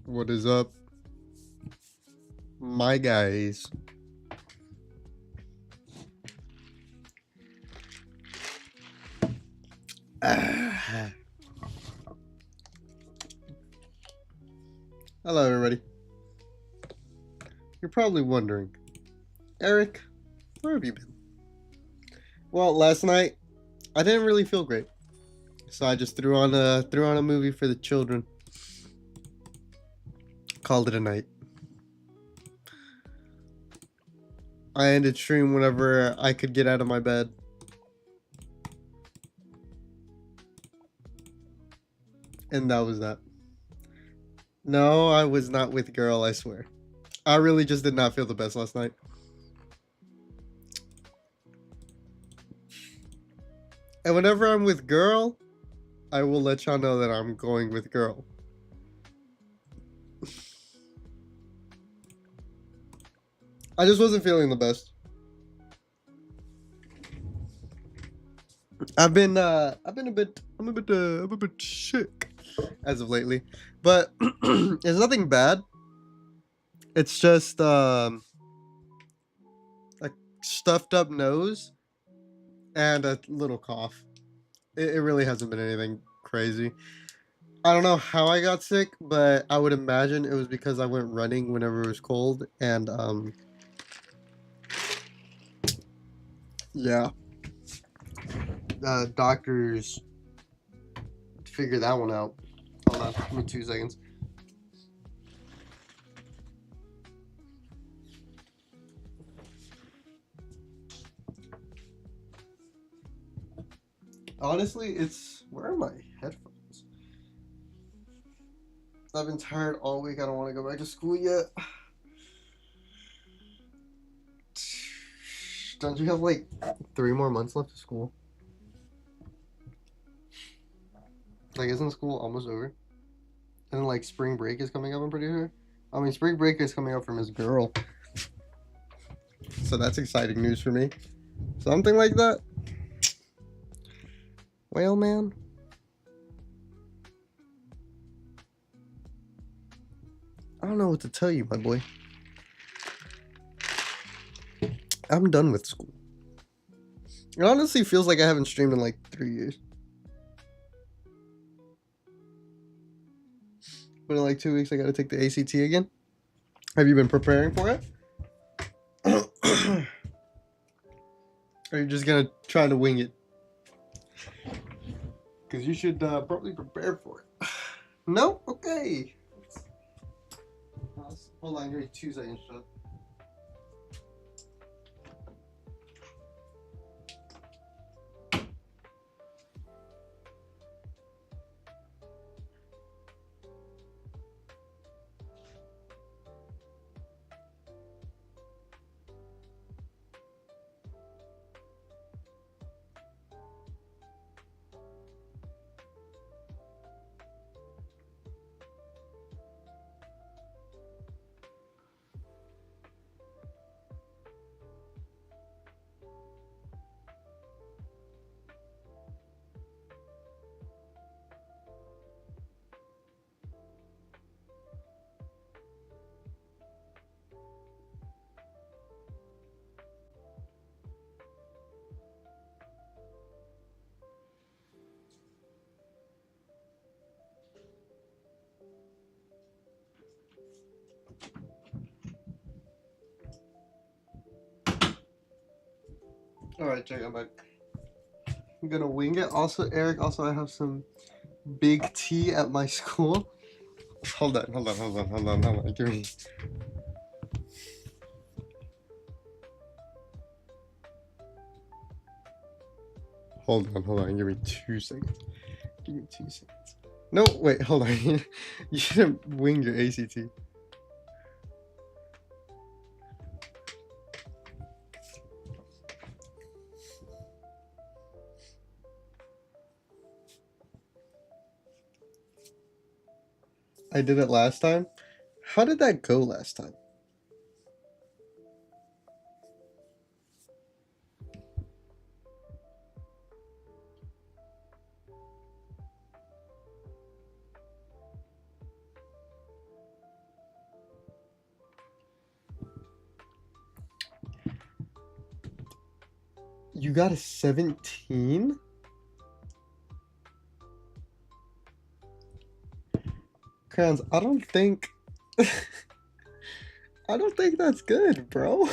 What is up, my guys? Hello, everybody. You're probably wondering, Eric, where have you been? Well, last night I didn't really feel great, so I just threw on a movie for the children. Called it a night. I ended stream whenever I could get out of my bed. And that was that. No, I was not with girl, I swear. I really just did not feel the best last night. And whenever I'm with girl, I will let y'all know that I'm going with girl. I just wasn't feeling the best. I'm a bit sick as of lately, but it's nothing bad. It's just a stuffed up nose and a little cough. It really hasn't been anything crazy. I don't know how I got sick, but I would imagine it was because I went running whenever it was cold, and yeah. doctors figure that one out. Hold on, give me 2 seconds. Honestly, it's... Where are my headphones? I've been tired all week. I don't want to go back to school yet. Don't you have like 3 more months left of school? Like, isn't school almost over? And then, like, spring break is coming up, I'm pretty sure. I mean, spring break is coming up for Miss Girl. So that's exciting news for me. Something like that. Well, man. I don't know what to tell you, my boy. I'm done with school. It honestly feels like I haven't streamed in like 3 years. But in like 2 weeks, I gotta take the ACT again. Have you been preparing for it? Or are you just gonna try to wing it? Because you should probably prepare for it. No? Okay. Hold on, give me 2 seconds, shut. Alright, check out back. I'm gonna wing it. Also, Eric, I have some big tea at my school. Hold on. Give me... Hold on. Give me 2 seconds. Give me 2 seconds. No, wait, hold on. You shouldn't wing your ACT. I did it last time. How did that go last time? You got a 17? Crayons, I don't think that's good, bro.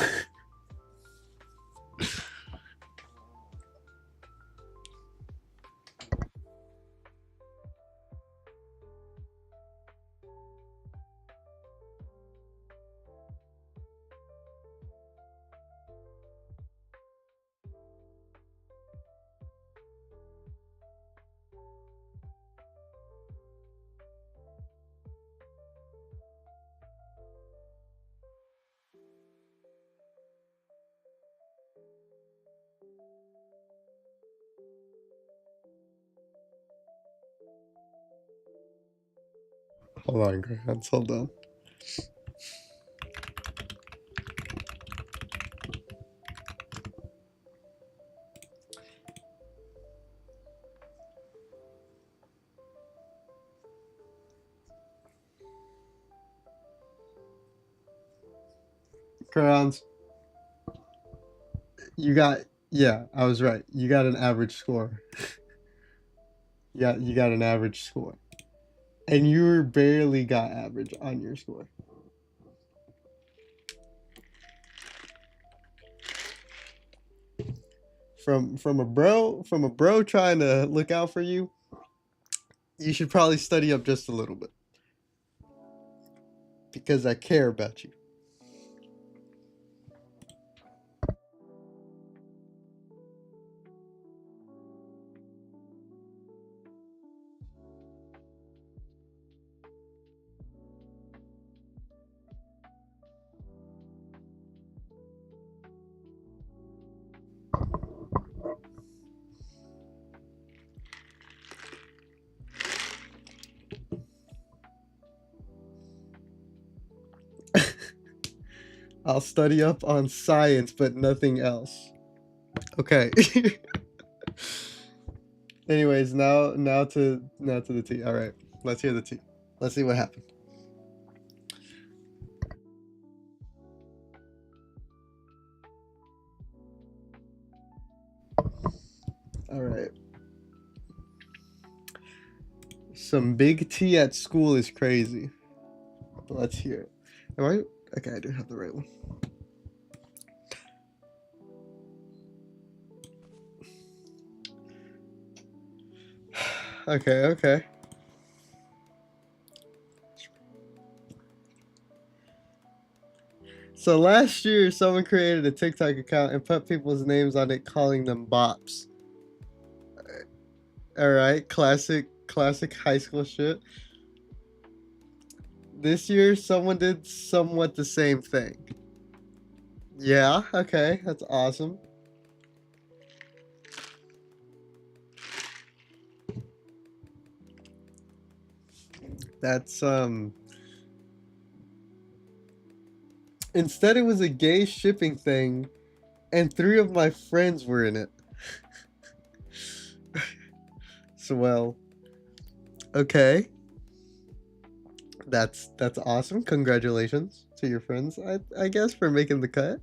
Hold on, Crayons, hold on. Crayons, you got... Yeah, I was right. You got an average score. Yeah, you got an average score. And you barely got average on your score. From a bro trying to look out for you, you should probably study up just a little bit because I care about you. I'll study up on science, but nothing else. Okay. Anyways, now to the tea. All right, let's hear the tea. Let's see what happened. All right. Some big tea at school is crazy. But let's hear it. Am I okay? I do have the right one. Okay, okay. So last year, someone created a TikTok account and put people's names on it, calling them bops. All right, classic high school shit. This year, someone did somewhat the same thing. Yeah, okay, that's awesome. That's instead it was a gay shipping thing and 3 of my friends were in it. So well, okay. That's awesome. Congratulations to your friends, I guess, for making the cut.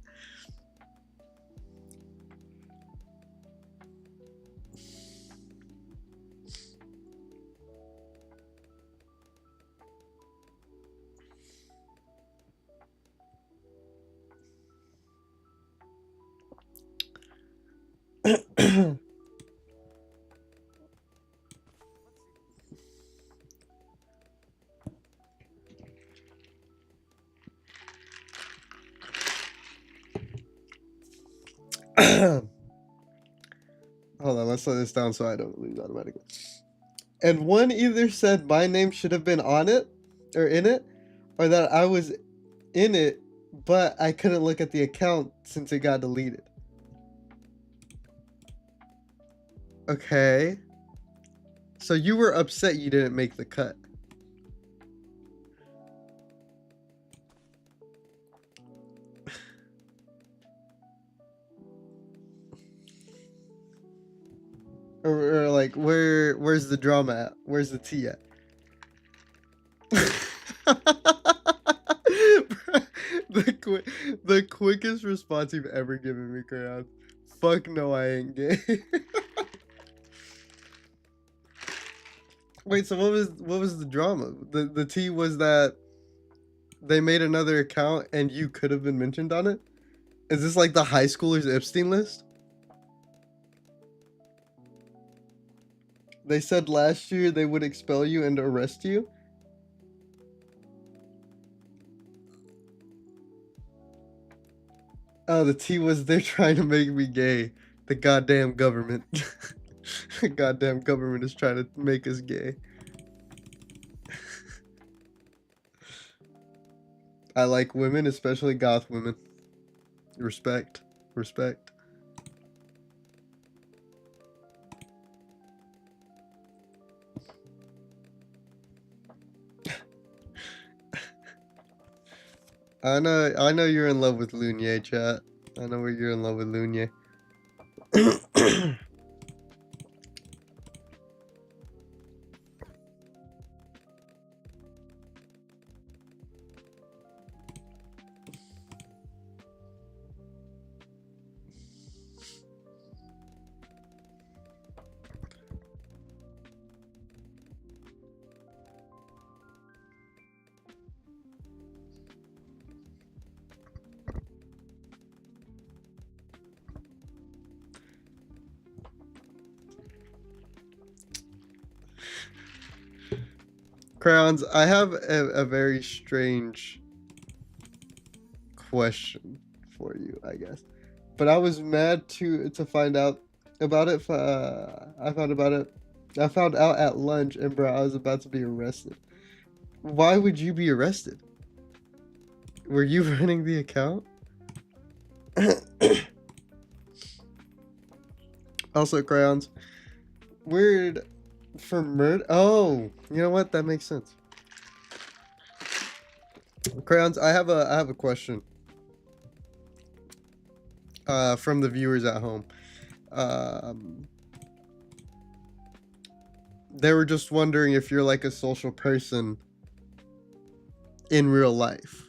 Hold on, let's slow this down so I don't lose automatically. And one either said my name should have been on it or in it, or that I was in it, but I couldn't look at the account since it got deleted. Okay. So you were upset you didn't make the cut. Or like where's the drama at? Where's the tea at? The quickest response you've ever given me, Crayon. Fuck no, I ain't gay. Wait, so what was the drama? The tea was that they made another account and you could have been mentioned on it? Is this like the high schoolers Epstein list? They said last year they would expel you and arrest you? Oh, the tea was they're trying to make me gay. The goddamn government. The goddamn government is trying to make us gay. I like women, especially goth women. Respect. Respect. I know you're in love with Lunye, chat. I know where you're in love with Lunye. Crayons, I have a very strange question for you, I guess. But I was mad to find out about it. I found about it. I found out at lunch, and bro, I was about to be arrested. Why would you be arrested? Were you running the account? Also, crayons. Weird for murder. Oh, you know what? That makes sense. Crayons, I have a question. From the viewers at home. Um, they were just wondering if you're like a social person in real life.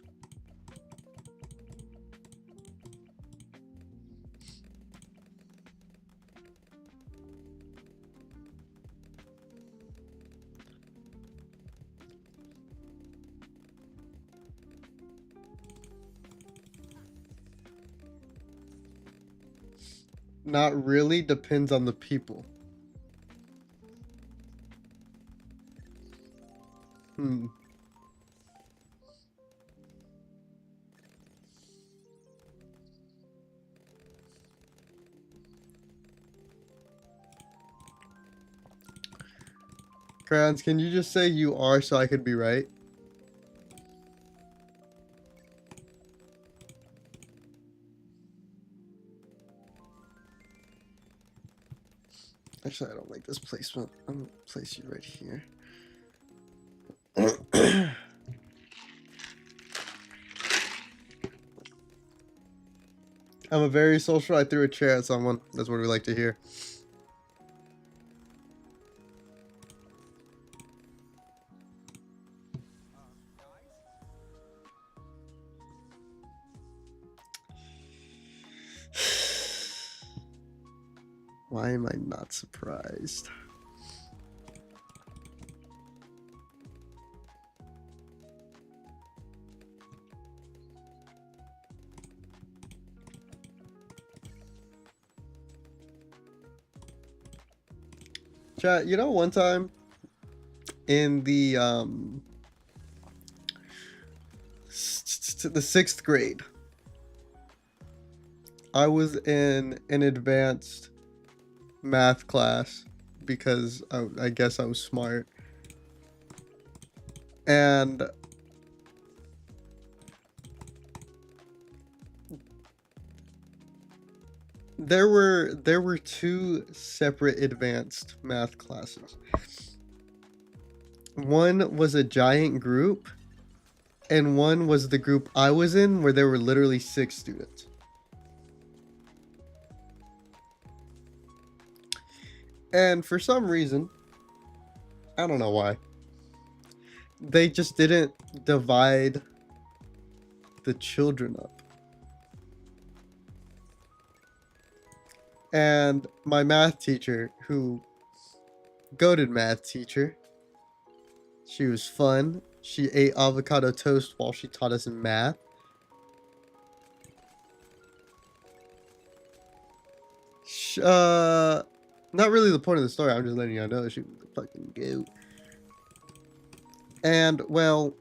Not really, depends on the people. Hmm. Crayons, can you just say you are so I could be right? Actually, I don't like this placement. I'm gonna place you right here. I'm a very social. I threw a chair at someone. That's what we like to hear. Why am I not surprised? Chat, you know, one time in the the 6th grade, I was in an advanced math class because I guess I was smart. And there were 2 separate advanced math classes. One was a giant group, and one was the group I was in where there were literally 6 students. And for some reason, I don't know why, they just didn't divide the children up. And my math teacher, who goated math teacher, she was fun. She ate avocado toast while she taught us math. Not really the point of the story. I'm just letting you know she was the fucking goat. And well,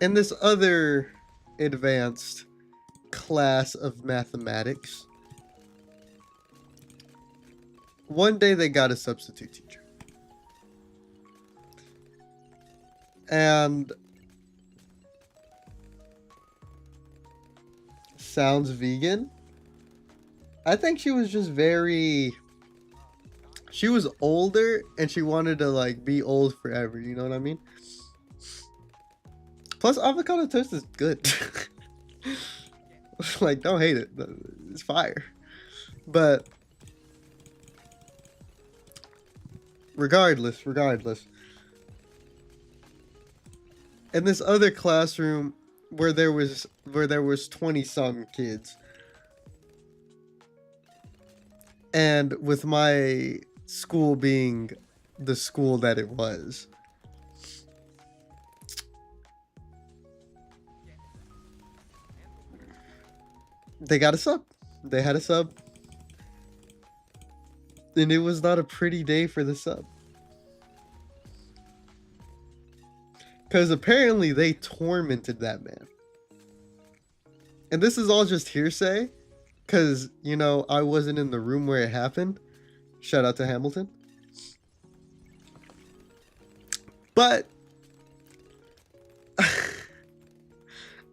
in this other advanced class of mathematics, one day they got a substitute teacher. And sounds vegan. I think she was just very, she was older and she wanted to like be old forever, you know what I mean? Plus avocado toast is good. Like, don't hate it. It's fire. But regardless, in this other classroom where there was 20 some kids, and with my school being the school that it was, they got a sub. They had a sub. And it was not a pretty day for the sub. Because apparently they tormented that man. And this is all just hearsay. Because, you know, I wasn't in the room where it happened. Shout out to Hamilton. But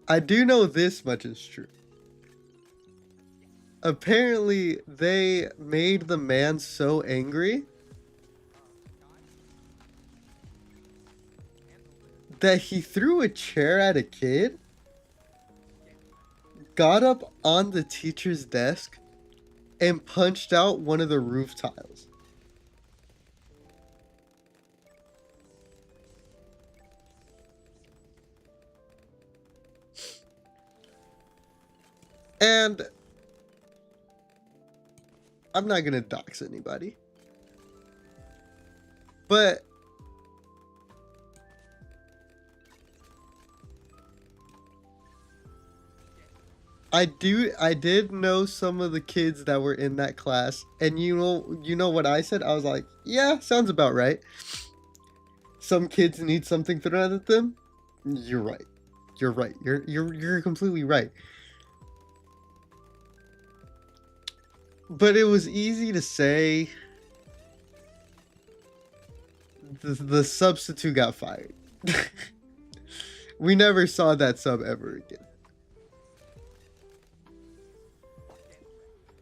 I do know this much is true. Apparently, they made the man so angry that he threw a chair at a kid, got up on the teacher's desk, and punched out one of the roof tiles. And I'm not gonna dox anybody, but I did know some of the kids that were in that class, and you know what I said? I was like, yeah, sounds about right. Some kids need something thrown at them. You're right. You're right. You're completely right. But it was easy to say the substitute got fired. We never saw that sub ever again.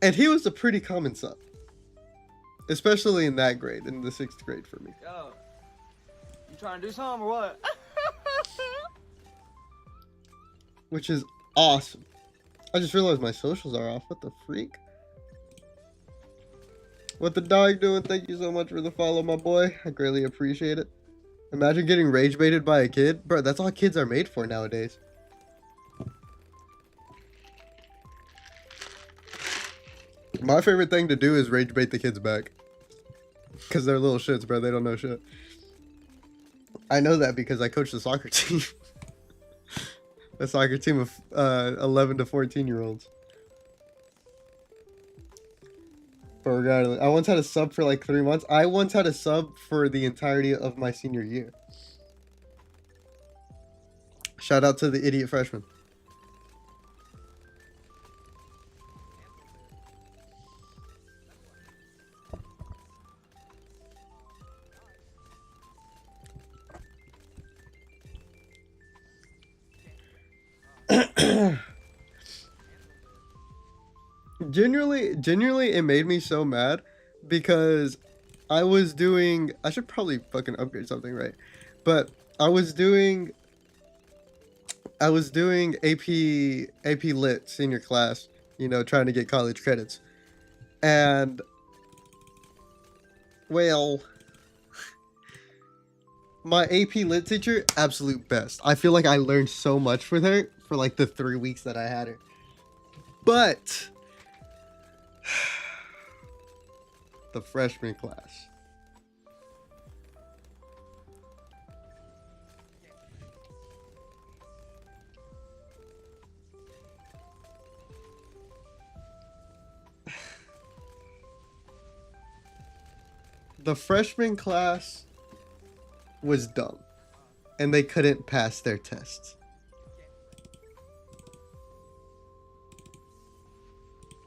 And he was a pretty common sub. Especially in that grade, in the 6th grade for me. Yo, you trying to do something or what? Which is awesome. I just realized my socials are off. What the freak? What the dog doing? Thank you so much for the follow, my boy. I greatly appreciate it. Imagine getting rage baited by a kid. Bro, that's all kids are made for nowadays. My favorite thing to do is rage bait the kids back. Because they're little shits, bro. They don't know shit. I know that because I coach the soccer team. The soccer team of 11 to 14-year-olds. But regardless, I once had a sub for like 3 months. I once had a sub for the entirety of my senior year. Shout out to the idiot freshman. Genuinely, it made me so mad because I should probably fucking upgrade something, right? But I was doing AP Lit senior class, you know, trying to get college credits. And well, my AP Lit teacher, absolute best. I feel like I learned so much with her for like the 3 weeks that I had her. But the freshman class. The freshman class was dumb, and they couldn't pass their tests.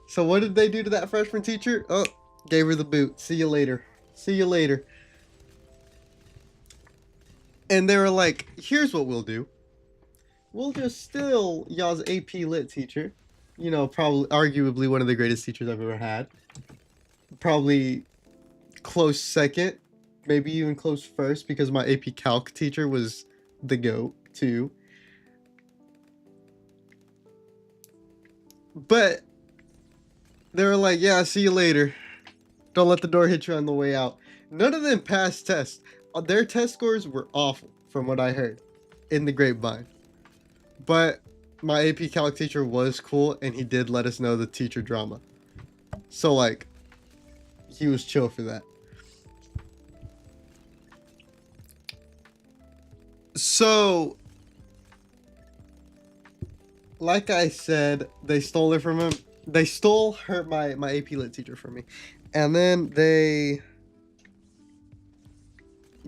So what did they do to that freshman teacher? Oh, gave her the boot. See you later. See you later. And they were like, here's what we'll do. We'll just steal y'all's AP Lit teacher. You know, probably, arguably one of the greatest teachers I've ever had. Probably close second, maybe even close first, because my AP Calc teacher was the GOAT too. But they were like, yeah, see you later. Don't let the door hit you on the way out. None of them passed tests. Their test scores were awful, from what I heard in the grapevine. But my AP Calc teacher was cool, and he did let us know the teacher drama. So, like, he was chill for that. So, like I said, they stole it from him. They stole my AP Lit teacher from me. And then they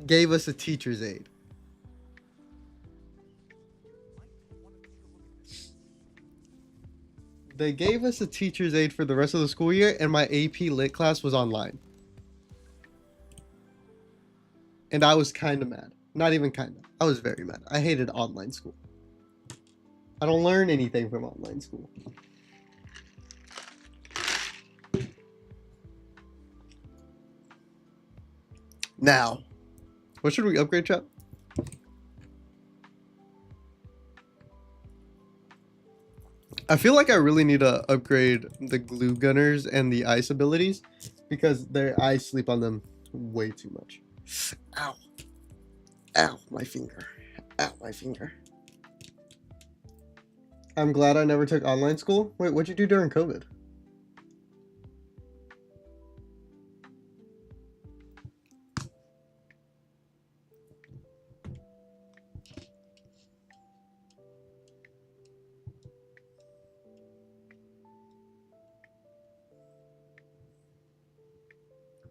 gave us a teacher's aide. They gave us a teacher's aide for the rest of the school year, and my AP Lit class was online. And I was kind of mad. Not even kind of. I was very mad. I hated online school. I don't learn anything from online school. Now, what should we upgrade, chat? I feel like I really need to upgrade the glue gunners and the ice abilities because I sleep on them way too much. Ow. Ow, my finger. Ow, my finger. I'm glad I never took online school. Wait, what'd you do during COVID?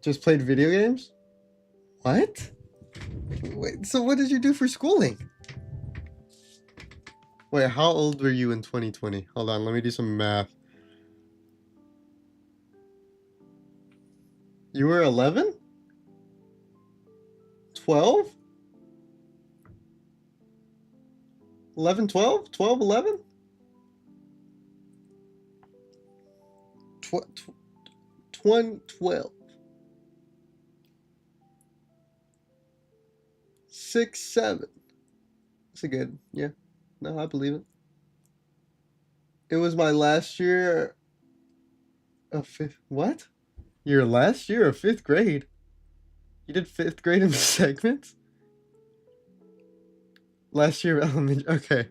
Just played video games? What? Wait, so what did you do for schooling? Wait, how old were you in 2020? Hold on, let me do some math. You were 11? 12? 11, 12? 12, 11? 12. 6, 7. That's a good, yeah. No, I believe it. It was my last year of fifth. What? Your last year of fifth grade? You did fifth grade in the segments? Last year of elementary. Okay.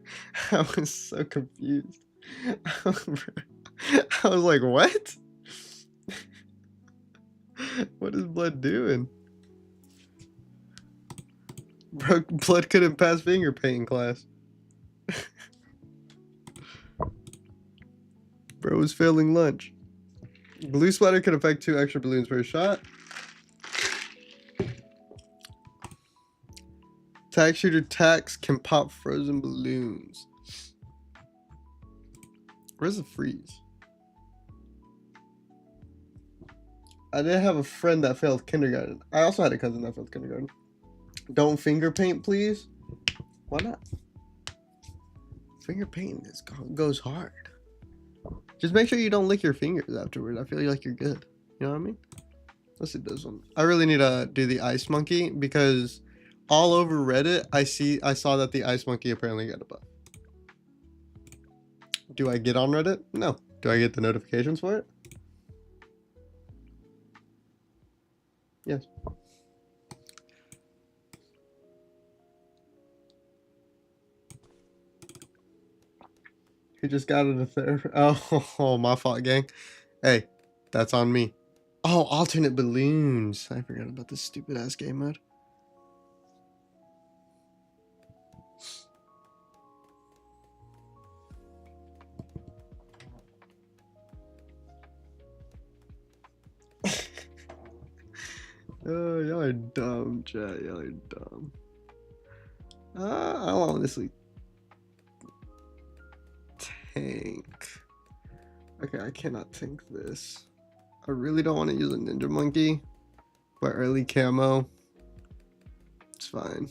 I was so confused. I was like, what? What is Blood doing? Bro, Blood couldn't pass finger painting class. Bro was failing lunch. Blue splatter can affect 2 extra balloons per shot. Tack shooter tacks can pop frozen balloons. Where's the freeze? I did have a friend that failed kindergarten. I also had a cousin that failed kindergarten. Don't finger paint, please. Why not? Finger painting goes hard. Just make sure you don't lick your fingers afterward. I feel like you're good. You know what I mean? Let's do this one. I really need to do the ice monkey because all over Reddit, I saw that the ice monkey apparently got a buff. Do I get on Reddit? No. Do I get the notifications for it? Yes. He just got it a third. Oh, my fault, gang. Hey, that's on me. Oh, alternate balloons. I forgot about this stupid ass game mode. Oh, y'all are dumb, chat. Y'all are dumb. I'll honestly tank. Okay, I cannot tank this. I really don't want to use a ninja monkey, but early camo, it's fine.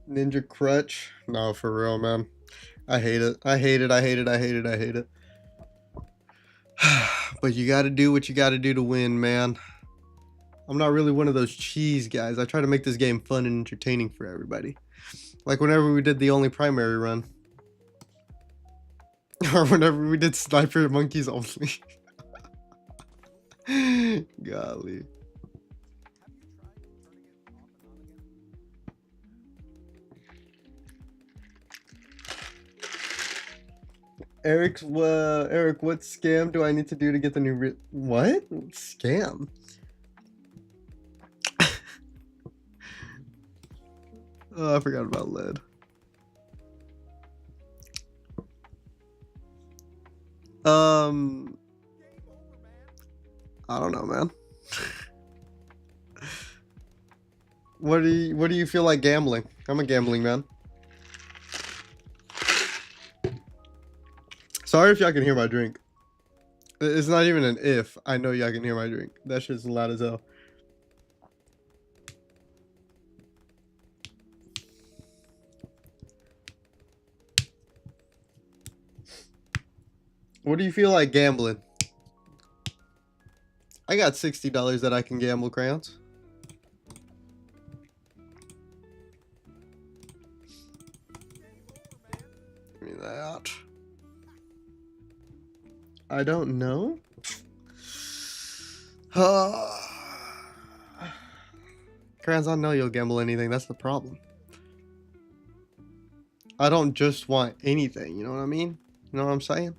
Ninja crutch. No, for real, man. I hate it. I hate it. I hate it. I hate it. I hate it. But you gotta do what you gotta do to win, man. I'm not really one of those cheese guys. I try to make this game fun and entertaining for everybody. Like whenever we did the only primary run. Or whenever we did sniper monkeys only. Golly. Eric, what scam do I need to do to get the new what? Scam? Oh, I forgot about lead. I don't know, man. What do you feel like gambling? I'm a gambling man. Sorry if y'all can hear my drink. It's not even an if. I know y'all can hear my drink. That shit's loud as hell. What do you feel like gambling? I got $60 that I can gamble, crayons. Give me that. I don't know. Crayons, I know you'll gamble anything. That's the problem. I don't just want anything. You know what I mean? You know what I'm saying?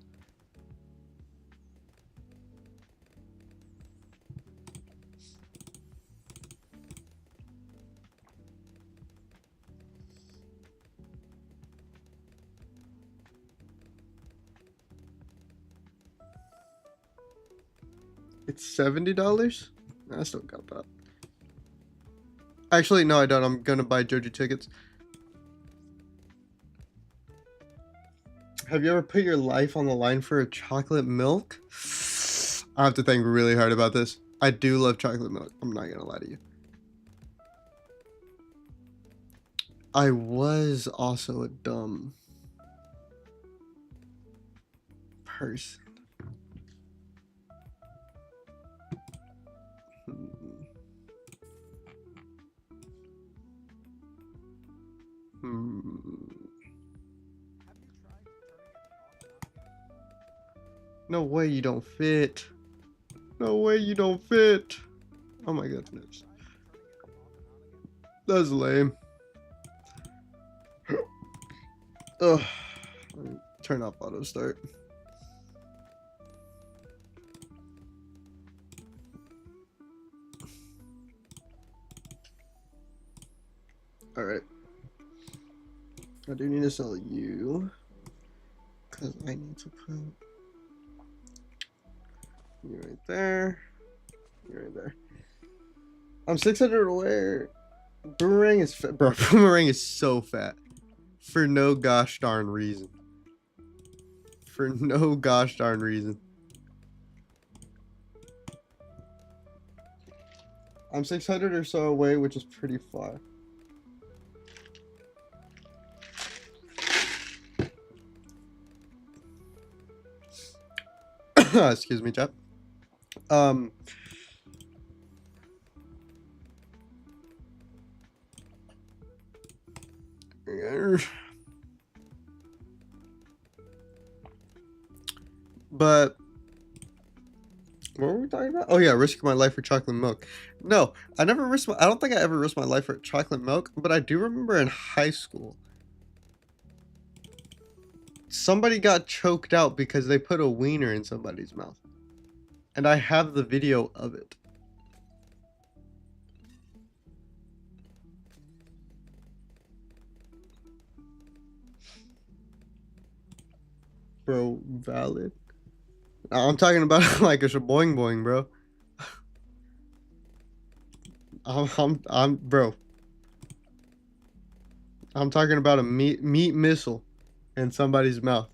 It's $70? I still got that. Actually, no, I don't. I'm gonna buy Joji tickets. Have you ever put your life on the line for a chocolate milk? I have to think really hard about this. I do love chocolate milk. I'm not gonna lie to you. I was also a dumb person. No way you don't fit. No way you don't fit. Oh my goodness. That's lame. Ugh. Turn off auto start. Alright. I do need to sell you. Because I need to put you right there. You right there. I'm 600 away. Boomerang is fat. Bro, Boomerang is so fat. For no gosh darn reason. For no gosh darn reason. I'm 600 or so away, which is pretty far. Excuse me, chat. But what were we talking about? Oh yeah, risking my life for chocolate milk. No, I never risked I don't think I ever risked my life for chocolate milk, but I do remember in high school somebody got choked out because they put a wiener in somebody's mouth. And I have the video of it. Bro, valid. I'm talking about like a shaboing boing, bro. Bro. I'm talking about a meat missile in somebody's mouth.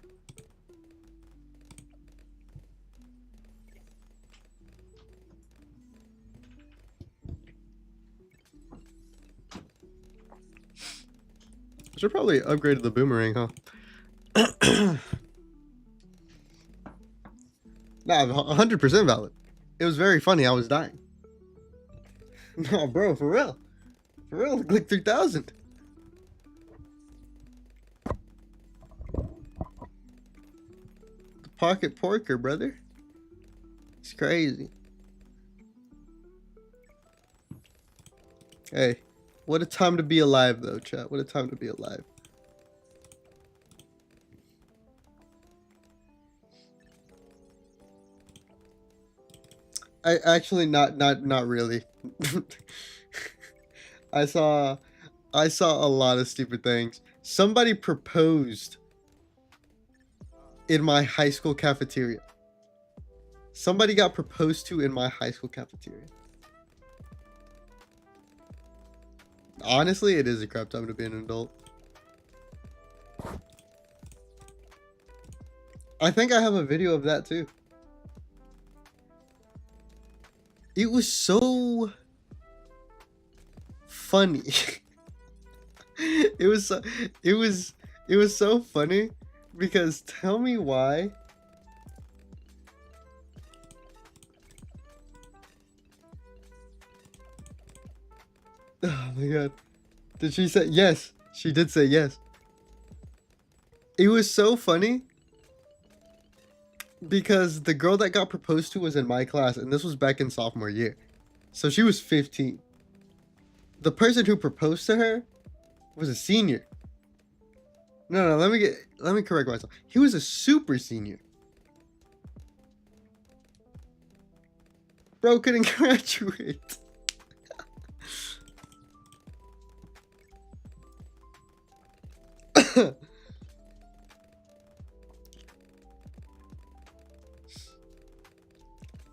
Should probably upgrade the boomerang, huh? Nah, 100% valid. It was very funny. I was dying. No, bro, for real. For real, click 3000. The pocket porker, brother. It's crazy. Hey, what a time to be alive, though, chat. What a time to be alive. I actually not really. I saw I saw a lot of stupid things. Somebody proposed in my high school cafeteria. Somebody got proposed to in my high school cafeteria. Honestly, it is a crap time to be an adult. I think I have a video of that too. It was so funny. it was so funny because tell me why. Oh my god. Did she say yes? She did say yes. It was so funny because the girl that got proposed to was in my class, and this was back in sophomore year. So she was 15. The person who proposed to her was a senior. No, let me correct myself. He was a super senior. Bro couldn't graduate.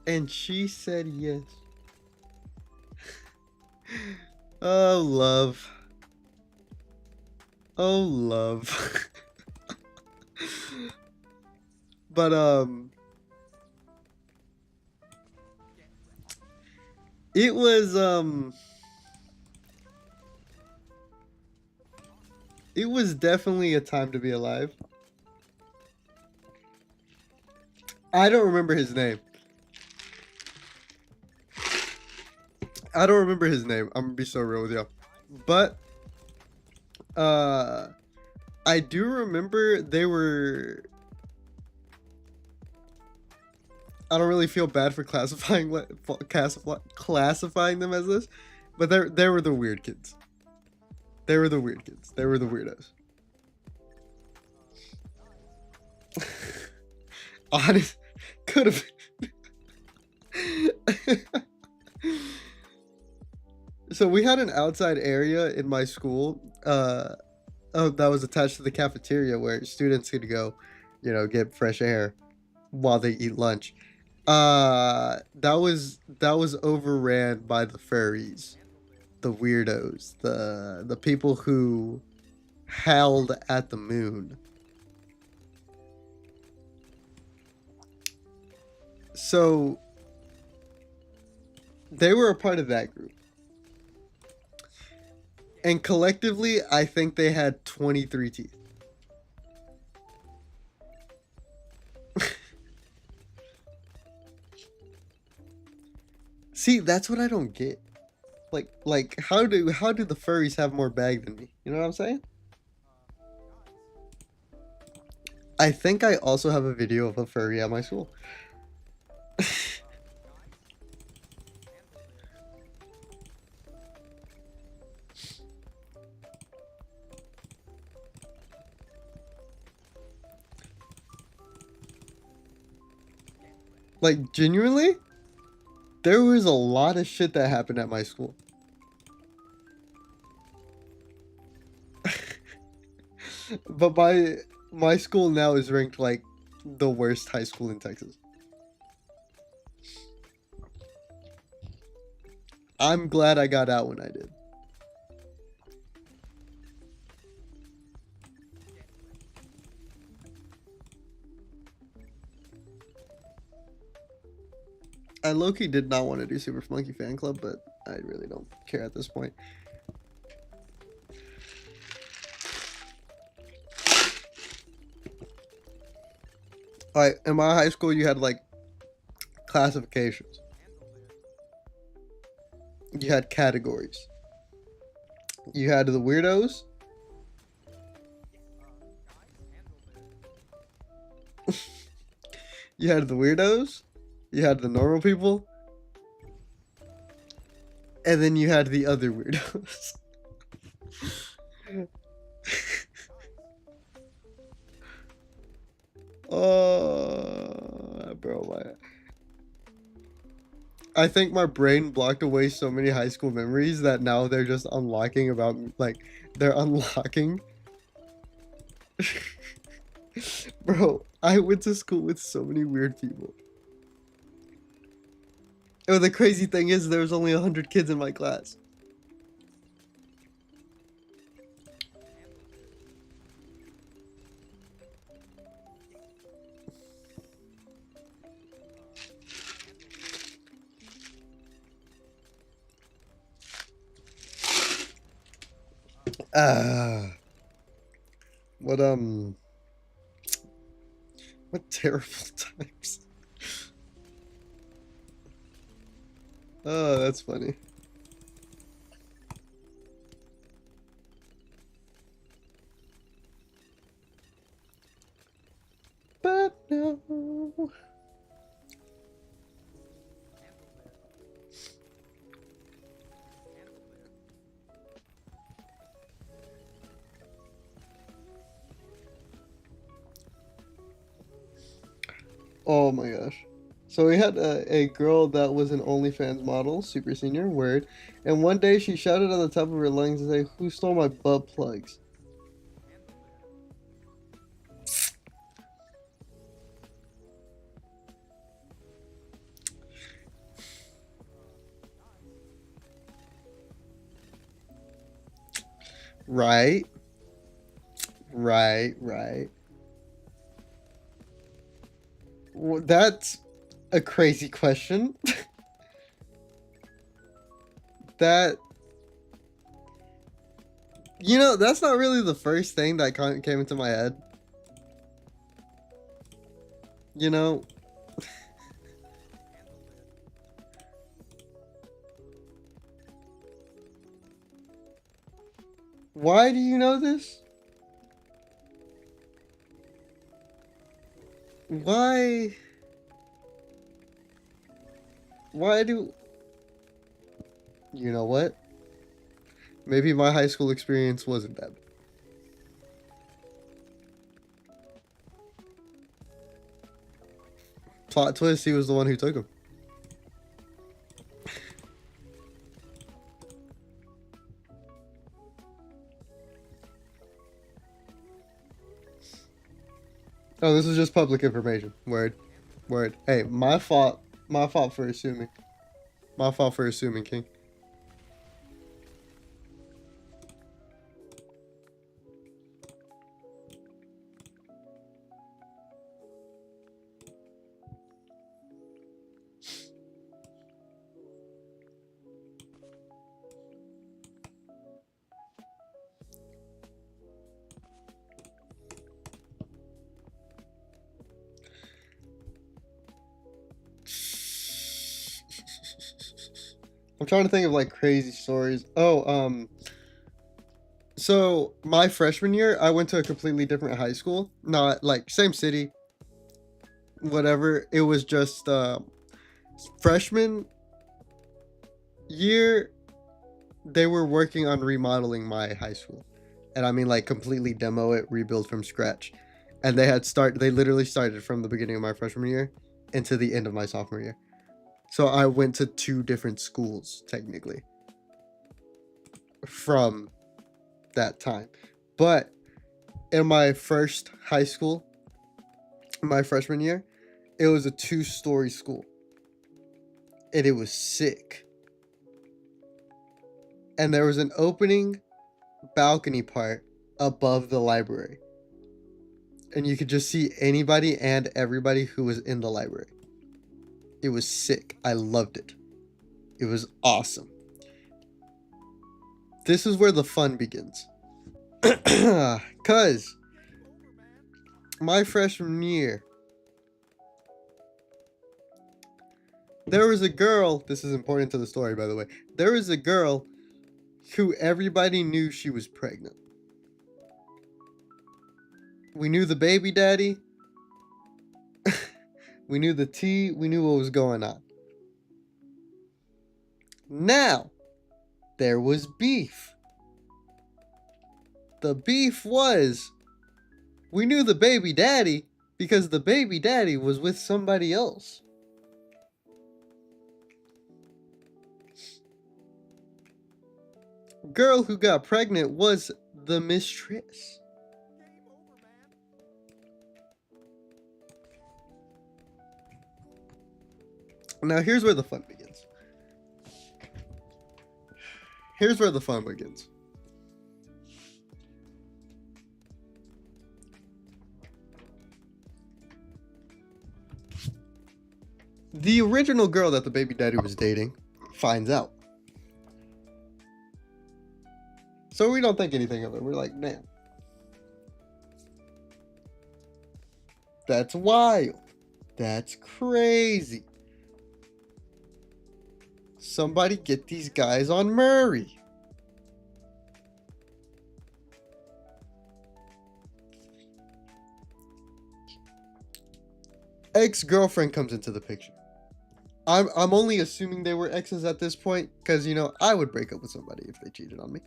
And she said yes. Oh, love. Oh, love. But, it was, it was definitely a time to be alive. I don't remember his name. I don't remember his name. I'm gonna be so real with you. But, I do remember they were... I don't really feel bad for classifying them as this, but they were the weird kids. They were the weird kids. They were the weirdos. Honest, could have. So we had an outside area in my school that was attached to the cafeteria where students could go, get fresh air while they eat lunch. That was overran by the furries, the weirdos, the people who howled at the moon. So they were a part of that group. And collectively, I think they had 23 teeth. See, that's what I don't get. Like how do the furries have more bag than me? You know what I'm saying? I think I also have a video of a furry at my school. Like, genuinely, there was a lot of shit that happened at my school. But my school now is ranked like the worst high school in Texas. I'm glad I got out when I did. I low-key did not want to do Super Monkey Fan Club, but I really don't care at this point. Alright, in my high school you had like classifications. You had categories. You had the weirdos. You had the weirdos. You had the normal people. And then you had the other weirdos. Oh, bro, I think my brain blocked away so many high school memories that now they're just unlocking about like they're unlocking. Bro, I went to school with so many weird people. Oh, the crazy thing is there was only 100 kids in my class. Ah, what what terrible times. Oh, that's funny. But no. Oh my gosh. So we had a girl that was an OnlyFans model, super senior, word. And one day she shouted at the top of her lungs and said, "Who stole my butt plugs?" Right, right. Well, that's a crazy question. That, that's not really the first thing that came into my head. You know, why do you know this? Why? Why do. You know what? Maybe my high school experience wasn't that bad. Plot twist, he was the one who took him. Oh, this is just public information. Word. Word. Hey, my fault. My fault for assuming. My fault for assuming, King. I'm trying to think of like crazy stories. So my freshman year, I went to a completely different high school. Not like same city, whatever. It was just freshman year, they were working on remodeling my high school. And I mean like completely demo it, rebuild from scratch. And they literally started from the beginning of my freshman year into the end of my sophomore year. So I went to two different schools technically from that time. But in my first high school, my freshman year, it was a 2-story school. And it was sick. And there was an opening balcony part above the library. And you could just see anybody and everybody who was in the library. It was sick. I loved it. It was awesome. This is where the fun begins. Cause my freshman year, there was a girl. This is important to the story, by the way. There was a girl who everybody knew she was pregnant. We knew the baby daddy. We knew the tea. We knew what was going on. Now, there was beef. The beef was, we knew the baby daddy because the baby daddy was with somebody else. girl who got pregnant was the mistress. Now here's where the fun begins. Here's where the fun begins. The original girl that the baby daddy was dating finds out. So we don't think anything of it. We're like, man, that's wild. That's crazy. Somebody get these guys on Murray. Ex-girlfriend comes into the picture. I'm only assuming they were exes at this point, because, you know, I would break up with somebody if they cheated on me.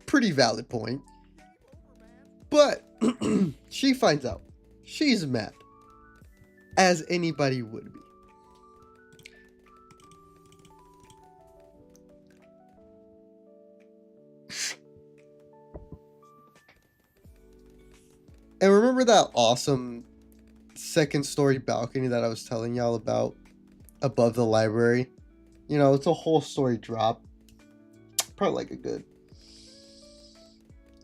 Pretty valid point. But she finds out. She's mad. As anybody would be. And remember that awesome second story balcony that I was telling y'all about above the library? You know, it's a whole story drop. Probably like a good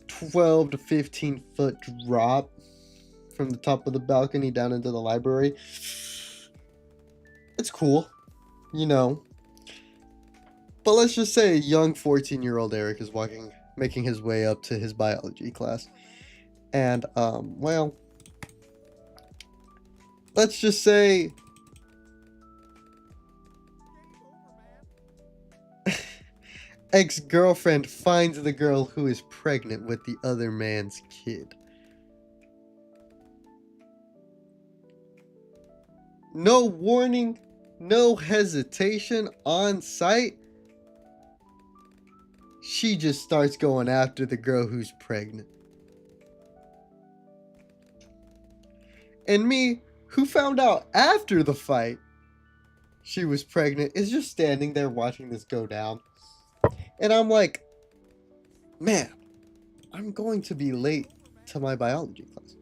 12 to 15 foot drop from the top of the balcony down into the library. It's cool, you know. But let's just say a young 14-year-old Eric is making his way up to his biology class. And, well, let's just say ex-girlfriend finds the girl who is pregnant with the other man's kid. No warning, no hesitation, on sight. She just starts going after the girl who's pregnant. And me, who found out after the fight she was pregnant, is just standing there watching this go down. And I'm like, man, I'm going to be late to my biology class.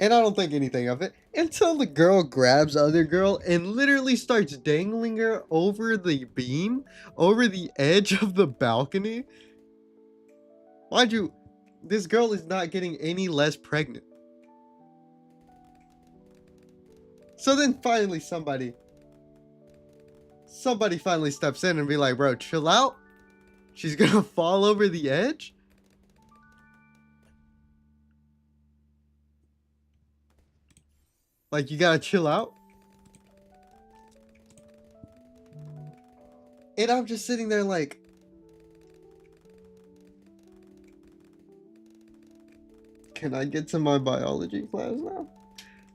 And I don't think anything of it until the girl grabs other girl and literally starts dangling her over the beam, over the edge of the balcony. Mind you, this girl is not getting any less pregnant. So then finally somebody finally steps in and be like, bro, chill out. She's gonna fall over the edge. Like, you gotta chill out. And I'm just sitting there like, can I get to my biology class now?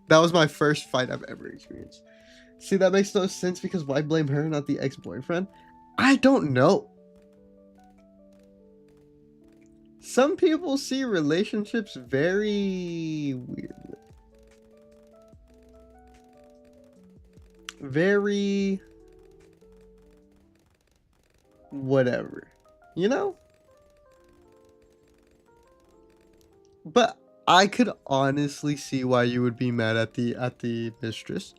That was my first fight I've ever experienced. See, that makes no sense, because why blame her, not the ex-boyfriend? I don't know. Some people see relationships very weirdly. Very whatever, you know? But I could honestly see why you would be mad at the mistress,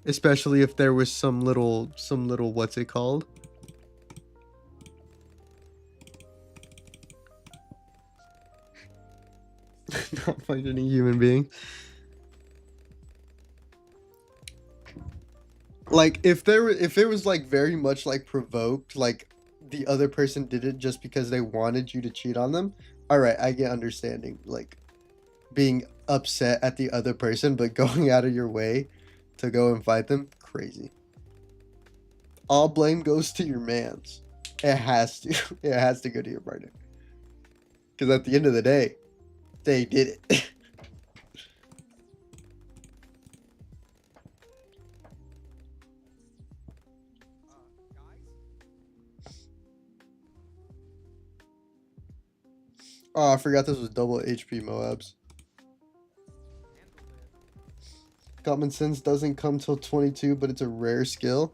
especially if there was some little what's it called? Not functioning human being. Like, if it was like very much like provoked, like the other person did it just because they wanted you to cheat on them, all right, I get understanding, like being upset at the other person, but going out of your way to go and fight them, crazy. All blame goes to your mans. It has to. It has to go to your partner, because at the end of the day, they did it. Oh, I forgot this was double HP Moabs. Common sense doesn't come till 22, but it's a rare skill.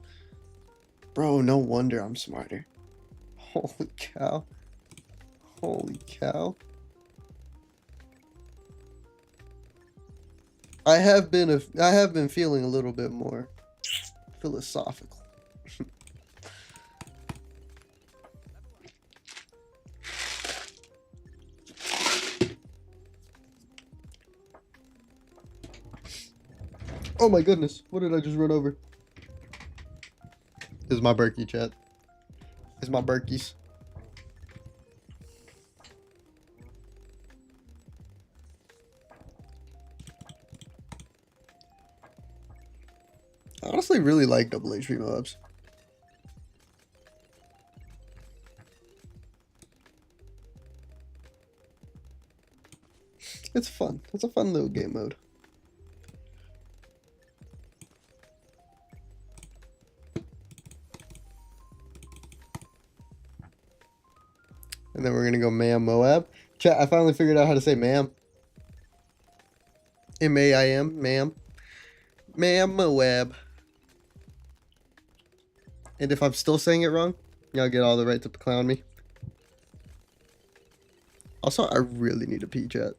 Bro, no wonder I'm smarter. Holy cow. Holy cow. I have been feeling a little bit more philosophical. Oh my goodness, what did I just run over? This is my Berkey, chat. It's my Berkeys. I honestly really like double HP mobs. It's fun. It's a fun little game mode. And then we're gonna go Ma'am Moab. Chat, I finally figured out how to say ma'am. M-A-I-M, ma'am. Ma'am Moab. And if I'm still saying it wrong, y'all get all the right to clown me. Also, I really need a pee, chat.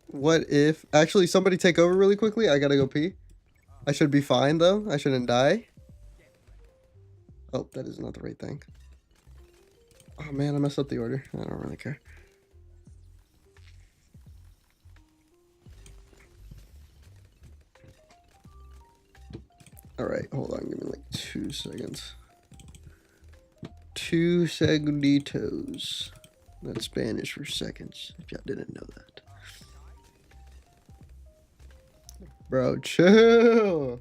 What if... Actually, somebody take over really quickly. I gotta go pee. I should be fine, though. I shouldn't die. Oh, that is not the right thing. Oh, man, I messed up the order. I don't really care. Alright, hold on. Give me like 2 seconds. 2 segunditos. That's Spanish for seconds, if y'all didn't know that. Bro, chill.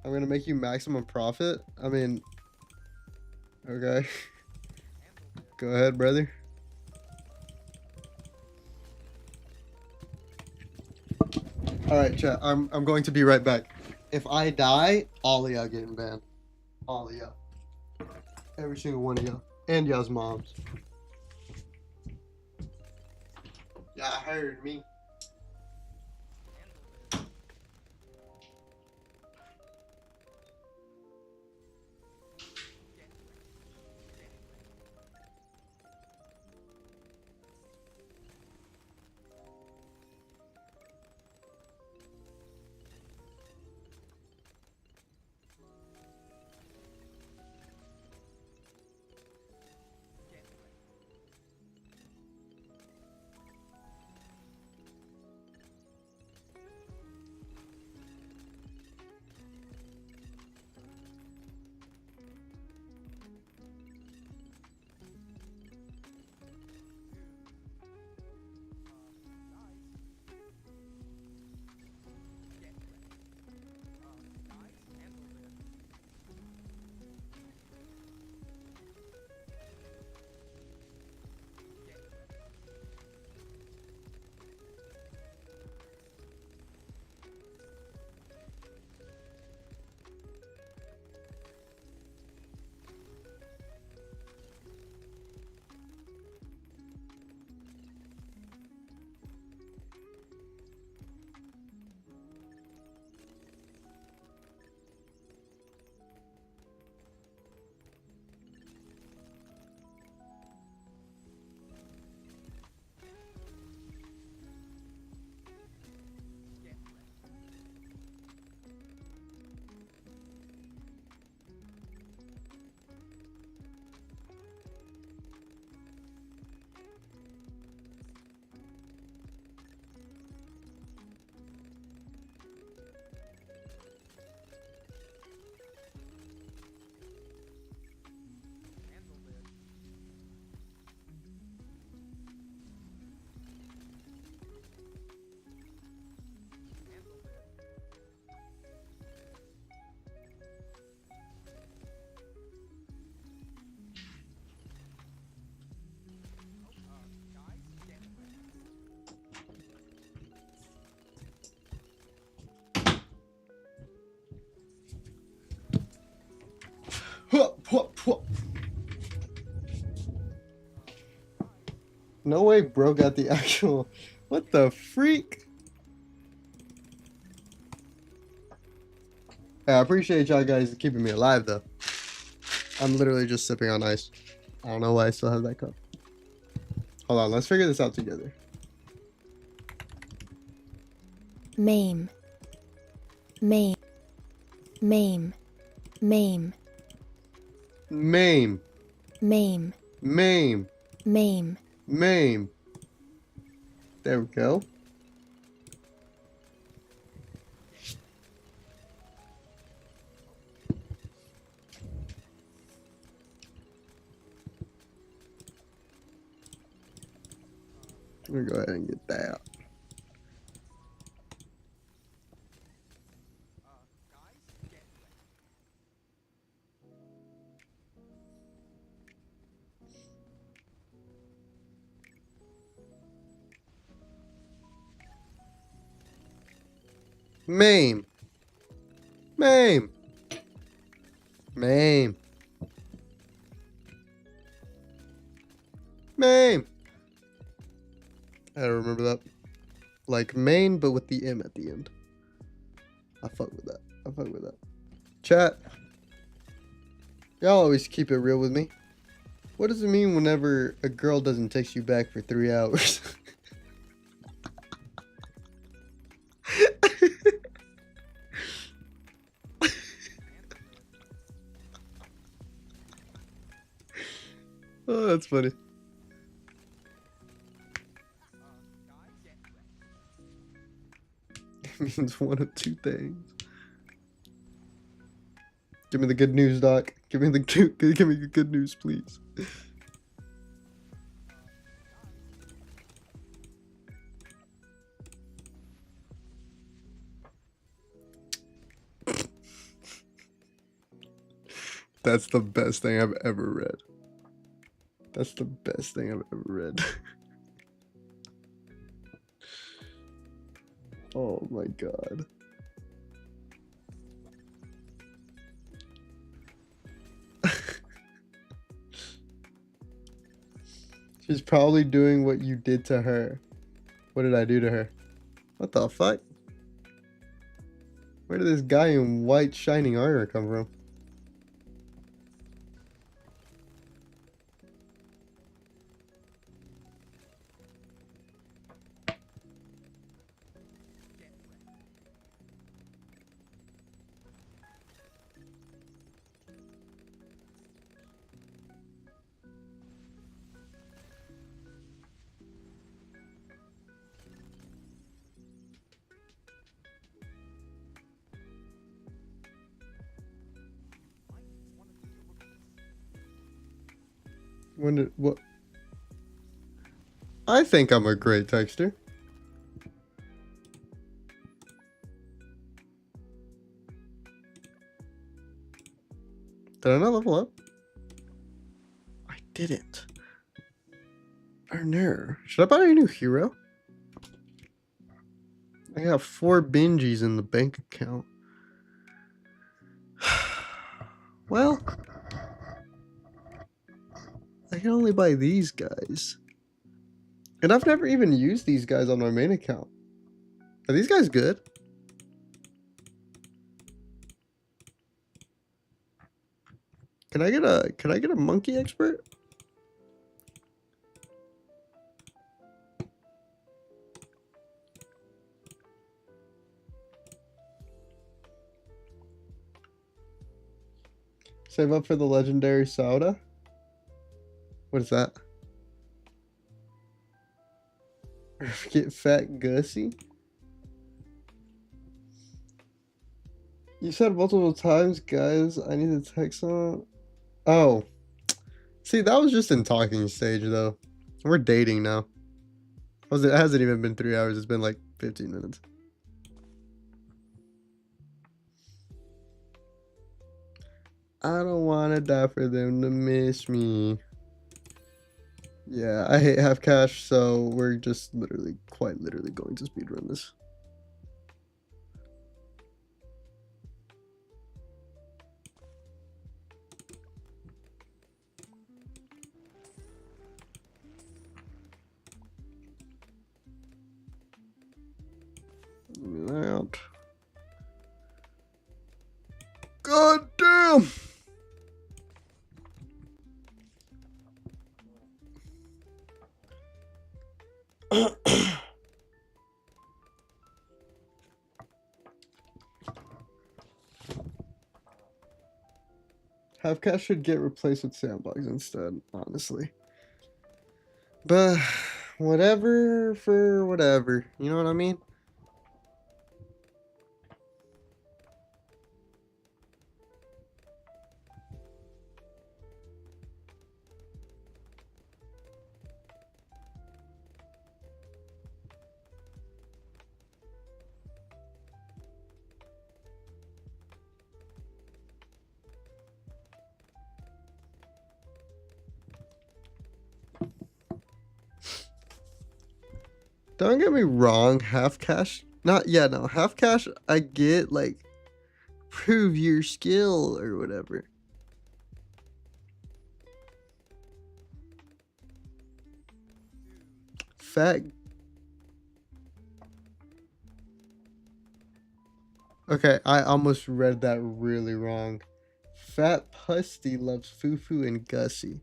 I'm gonna make you maximum profit. I mean, okay. Go ahead, brother. Alright, chat. I'm going to be right back. If I die, all of y'all getting banned. All of y'all. Every single one of y'all. And y'all's moms. Y'all heard me. No way bro got the actual... What the freak? Yeah, I appreciate y'all guys keeping me alive, though. I'm literally just sipping on ice. I don't know why I still have that cup. Hold on, let's figure this out together. Maim. Maim. Maim. Maim. Maim. Maim. Maim. Maim. Maim. There we go. I'm gonna go ahead and get that. Maim. Maim. Maim. Maim. I don't remember that. Like Maine, but with the M at the end. I fuck with that. I fuck with that. Chat. Y'all always keep it real with me. What does it mean whenever a girl doesn't text you back for 3 hours? Oh, that's funny. It means one of two things. Give me the good news, Doc. Give me the good news, please. That's the best thing I've ever read. That's the best thing I've ever read. Oh my god. She's probably doing what you did to her. What did I do to her? What the fuck? Where did this guy in white shining armor come from? When did what? I think I'm a great texter. Did I not level up? I didn't. Arner. Should I buy a new hero? I got 4 binges in the bank account. Well, I can only buy these guys. And I've never even used these guys on my main account. Are these guys good? Can I get a monkey expert? Save up for the legendary soda. What is that? Get fat Gussie. You said multiple times, guys. I need to text on. Oh, see, that was just in talking stage though. We're dating now. It hasn't even been 3 hours. It's been like 15 minutes. I don't want to die for them to miss me. Yeah, I hate half cash, so we're just quite literally going to speedrun this. Half cash should get replaced with sandbox instead, honestly. But whatever for whatever. You know what I mean? Don't get me wrong, half cash. Not yeah, no, half cash. I get like prove your skill or whatever. Fat. Okay, I almost read that really wrong. Fat Pusty loves Fufu and Gussie.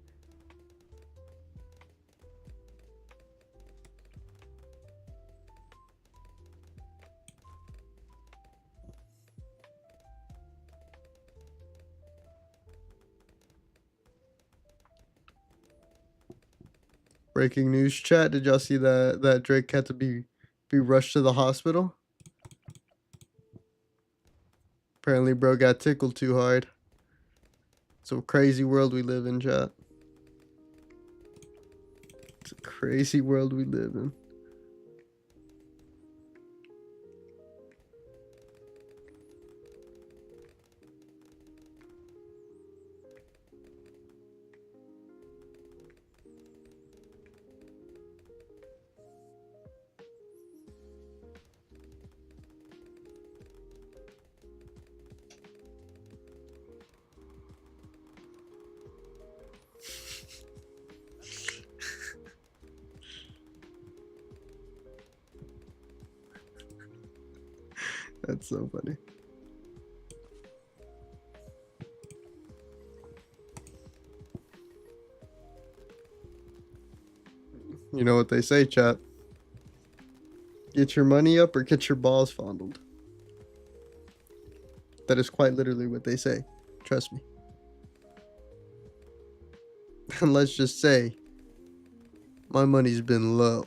Breaking news chat. Did y'all see that Drake had to be rushed to the hospital? Apparently bro got tickled too hard. It's a crazy world we live in, chat. It's a crazy world we live in. That's so funny. You know what they say, chat. Get your money up or get your balls fondled. That is quite literally what they say. Trust me. And let's just say, my money's been low.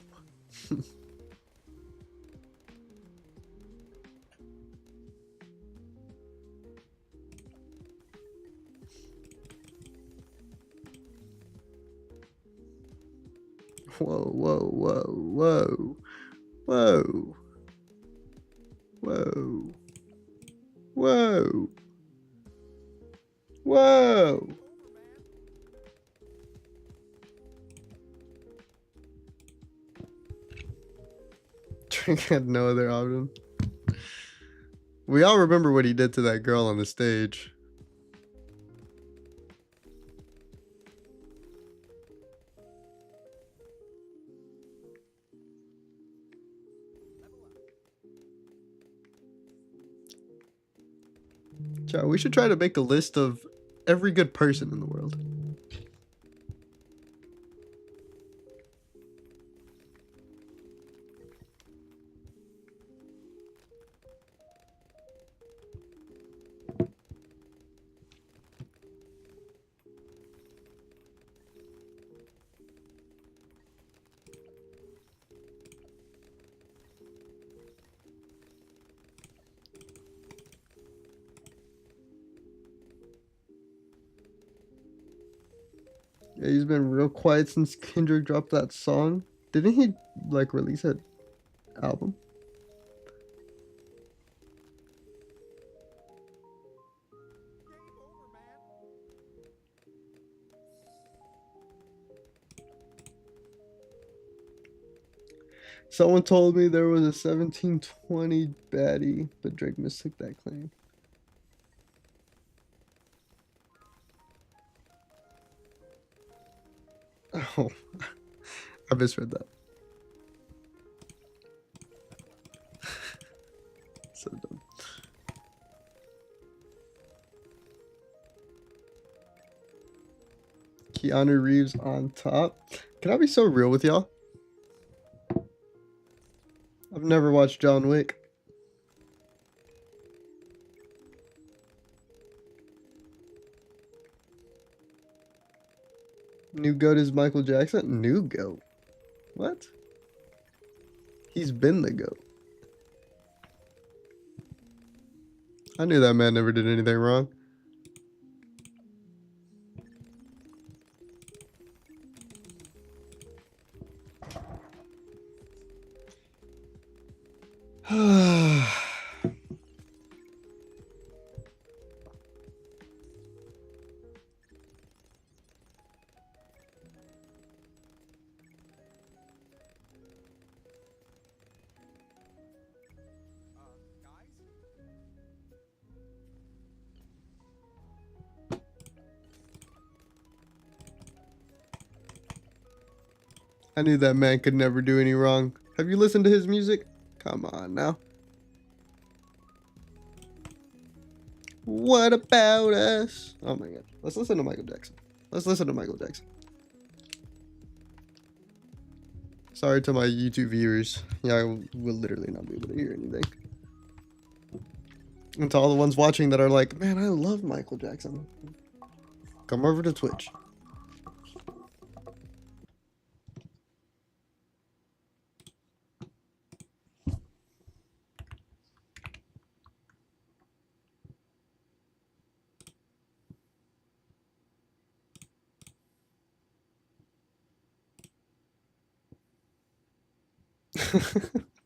Whoa, whoa, whoa, whoa, whoa, whoa, whoa, whoa. Drake had no other option. We all remember what he did to that girl on the stage. Chat, we should try to make a list of every good person in the world. Yeah, he's been real quiet since Kendrick dropped that song. Didn't he like release an album? Someone told me there was a 1720 baddie, but Drake mistook that claim. Oh, I misread that. So dumb. Keanu Reeves on top. Can I be so real with y'all? I've never watched John Wick. New GOAT is Michael Jackson? New GOAT? What? He's been the GOAT. I knew that man never did anything wrong. I knew that man could never do any wrong. Have you listened to his music? Come on now. What about us? Oh my god. Let's listen to Michael Jackson. Let's listen to Michael Jackson. Sorry to my YouTube viewers. Yeah, I will literally not be able to hear anything. And to all the ones watching that are like, man, I love Michael Jackson. Come over to Twitch.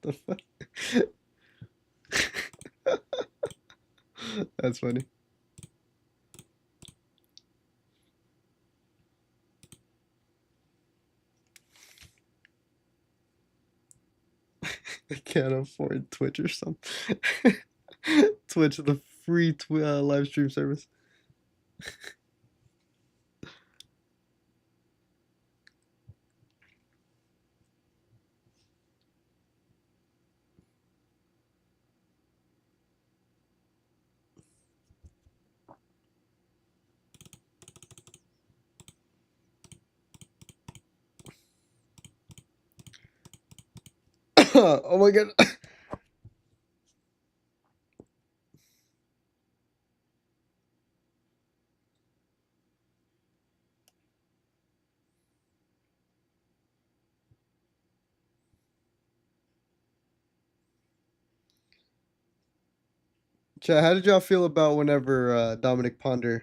The fuck? That's funny. I can't afford Twitch or something. Twitch, the free live stream service. Oh my god. Chat, how did y'all feel about whenever Dominic Ponder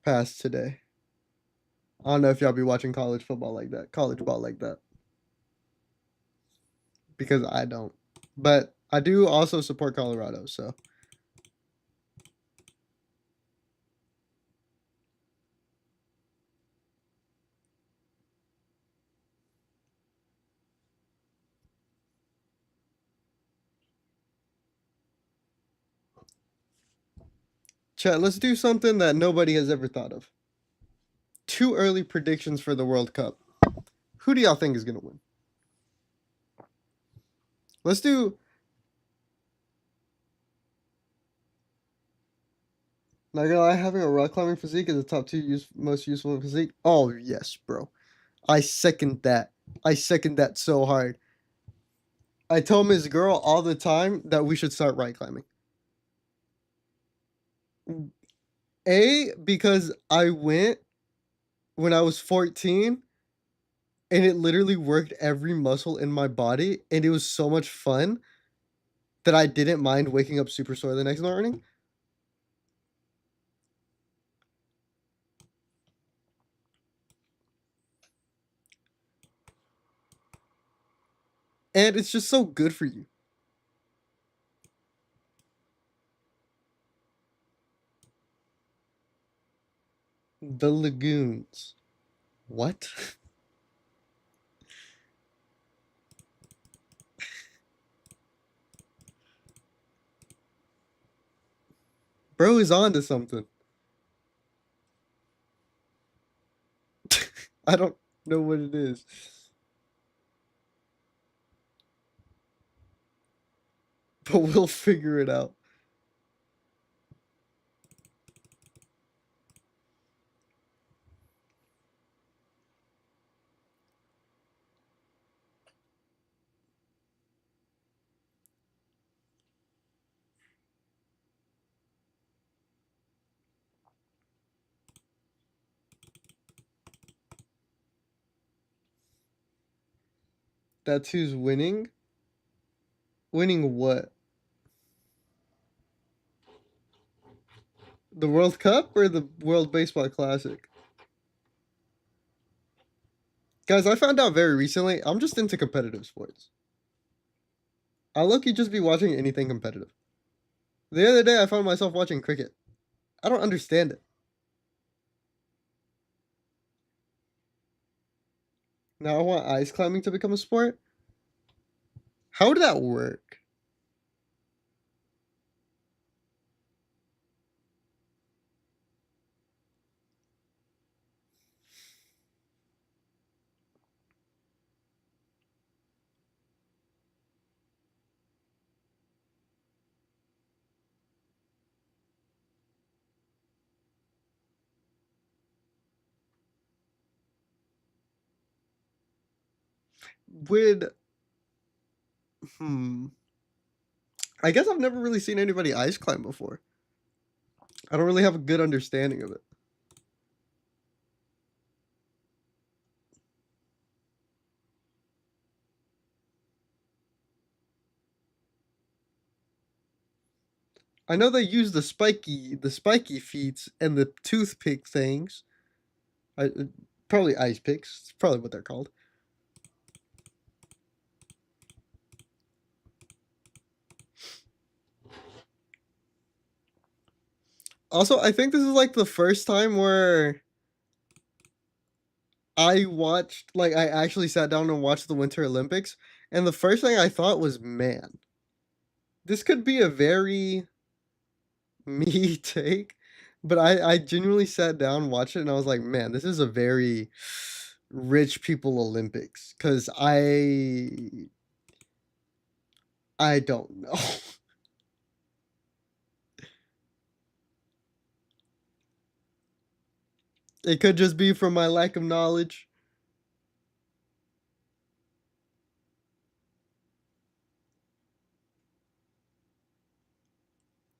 passed today? I don't know if y'all be watching college football like that, college ball like that. Because I don't. But I do also support Colorado, so. Chat, let's do something that nobody has ever thought of. 2 early predictions for the World Cup. Who do y'all think is going to win? Let's do. Not gonna lie, having a rock climbing physique is the top 2 most useful physique. Oh, yes, bro. I second that. I second that so hard. I tell Miss Girl all the time that we should start rock climbing. Because I went when I was 14 and it literally worked every muscle in my body and it was so much fun that I didn't mind waking up super sore the next morning. And it's just so good for you. The lagoons. What? Bro is on to something. I don't know what it is. But we'll figure it out. That's who's winning? Winning what? The World Cup or the World Baseball Classic? Guys, I found out very recently, I'm just into competitive sports. I low-key just be watching anything competitive. The other day, I found myself watching cricket. I don't understand it. Now I want ice climbing to become a sport? How would that work? Would hmm. I guess I've never really seen anybody ice climb before. I don't really have a good understanding of it. I know they use the spiky feet and the toothpick things. Probably ice picks. It's probably what they're called. Also, I think this is like the first time where I actually sat down and watched the Winter Olympics, and the first thing I thought was, man, this could be a very me take, but I genuinely sat down, watched it, and I was like, man, this is a very rich people Olympics, because I don't know. It could just be from my lack of knowledge.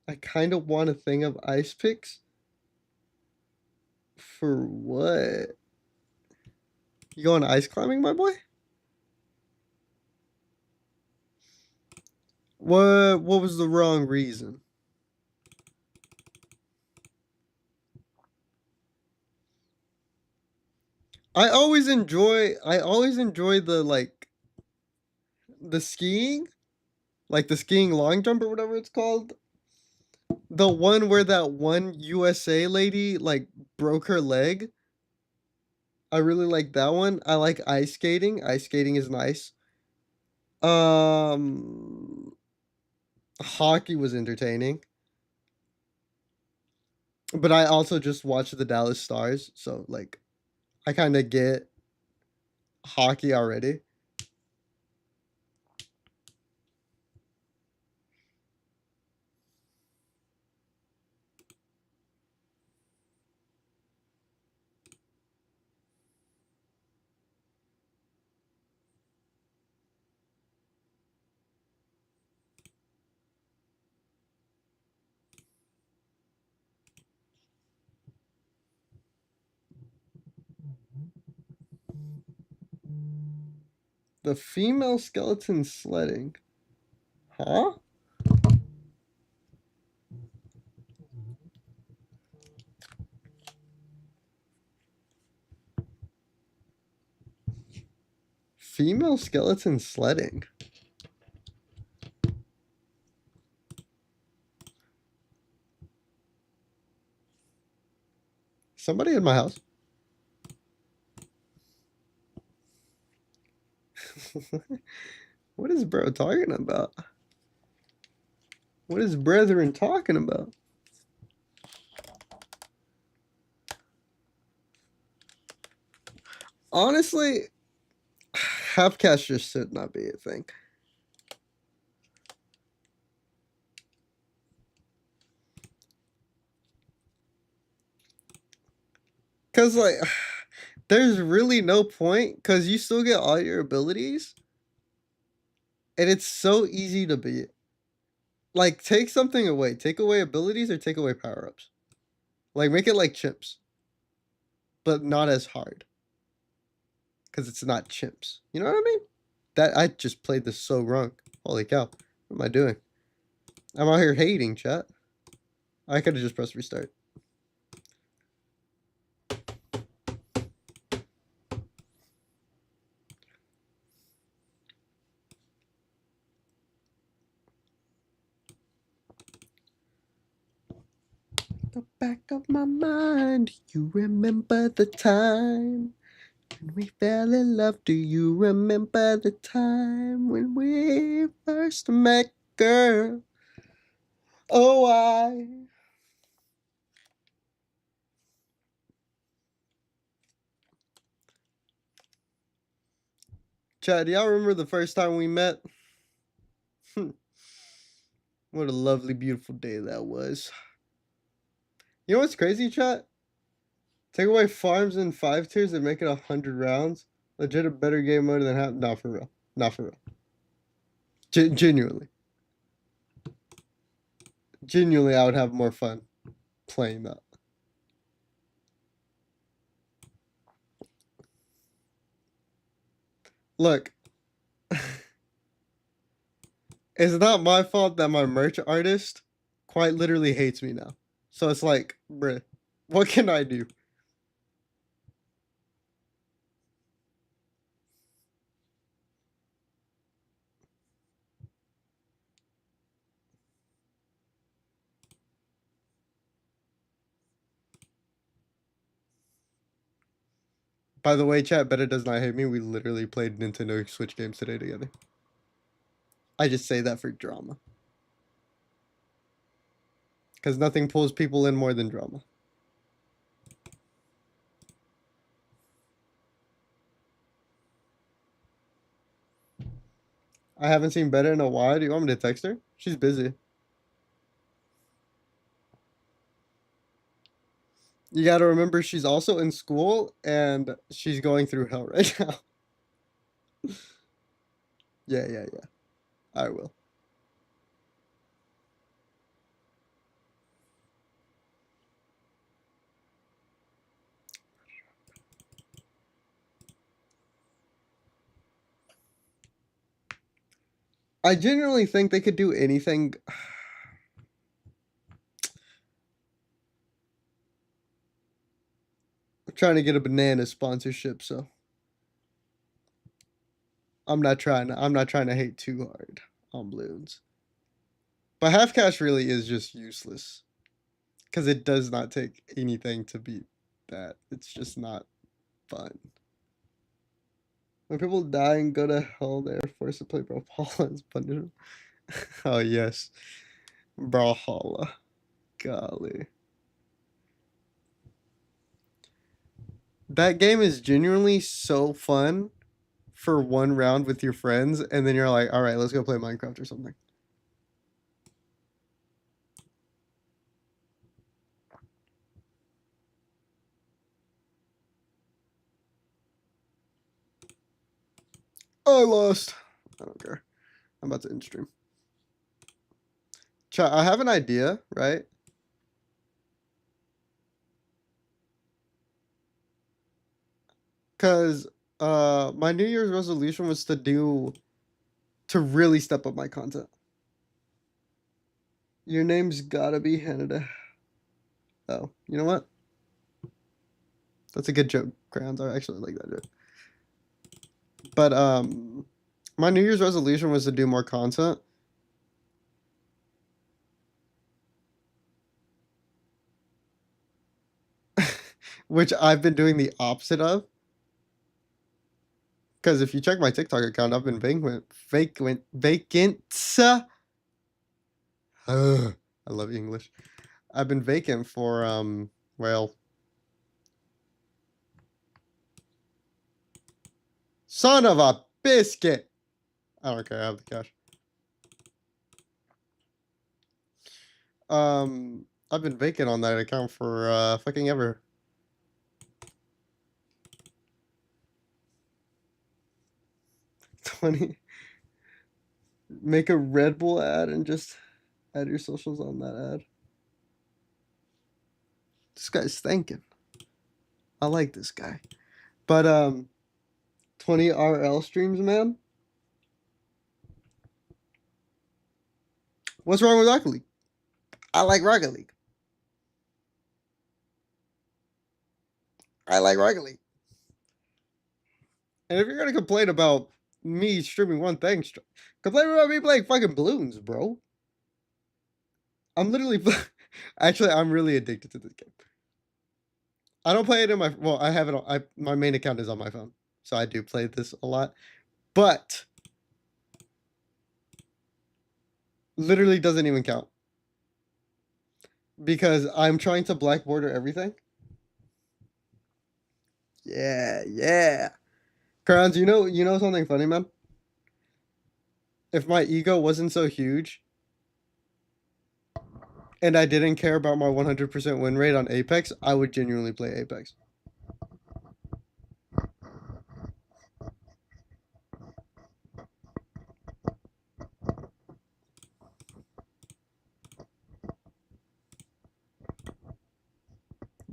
I kind of want a thing of ice picks. For what? You going ice climbing, my boy? What was the wrong reason? I always enjoy the skiing, like the skiing long jump or whatever it's called. The one where that one USA lady like broke her leg. I really like that one. I like ice skating. Ice skating is nice. Um Hockey was entertaining. But I also just watched the Dallas Stars, so like I kind of get hockey already. The female skeleton sledding. Huh? Female skeleton sledding. Somebody in my house. What is bro talking about? What is brethren talking about? Honestly, half cash just should not be a thing. Cause like there's really no point because you still get all your abilities. And it's so easy to beat. Like take something away. Take away abilities or take away power-ups. Like make it like chimps. But not as hard. Because it's not chimps. You know what I mean? That I just played this so wrong. Holy cow. What am I doing? I'm out here hating, chat. I could have just pressed restart. The back of my mind, you remember the time when we fell in love? Do you remember the time when we first met, girl? Oh, Chad, do y'all remember the first time we met? What a lovely, beautiful day that was. You know what's crazy, chat? Take away farms and 5 tiers and make it 100 rounds. Legit a better game mode than half. Not for real. Not for real. Genuinely. Genuinely, I would have more fun playing that. Look. It's not my fault that my merch artist quite literally hates me now. So it's like, bruh, what can I do? By the way, chat, Better does not hate me. We literally played Nintendo Switch games today together. I just say that for drama. Because nothing pulls people in more than drama. I haven't seen Better in a while. Do you want me to text her? She's busy. You gotta remember she's also in school and she's going through hell right now. Yeah. I will. I genuinely think they could do anything. I'm trying to get a banana sponsorship, so I'm not trying to hate too hard on Bloons. But half cash really is just useless. Because it does not take anything to beat that. It's just not fun. When people die and go to hell, they are forced to play Brawlhalla as punishment. Oh yes. Brawlhalla. Golly. That game is genuinely so fun for one round with your friends, and then you're like, all right, let's go play Minecraft or something. I lost. I don't care. I'm about to end stream. Chat, I have an idea, right? Because my New Year's resolution was to really step up my content. Your name's gotta be Hanada. Oh, you know what? That's a good joke, Crowns. I actually like that joke. But my New Year's resolution was to do more content. Which I've been doing the opposite of. Because if you check my TikTok account, I've been vacant. I love English. I've been vacant for well, son of a biscuit. I don't care. I have the cash. I've been vacant on that account for fucking ever. Make a Red Bull ad and just add your socials on that ad. This guy's thinking. I like this guy. But 20 RL streams, man. What's wrong with Rocket League? I like Rocket League. I like Rocket League. And if you're gonna complain about me streaming one thing, complain about me playing fucking balloons, bro. I'm literally actually I'm really addicted to this game. I don't play it in my I have it on my main account is on my phone. So I do play this a lot. But literally doesn't even count. Because I'm trying to black border everything. Yeah, yeah. Crowns, you know something funny, man? If my ego wasn't so huge and I didn't care about my 100% win rate on Apex, I would genuinely play Apex.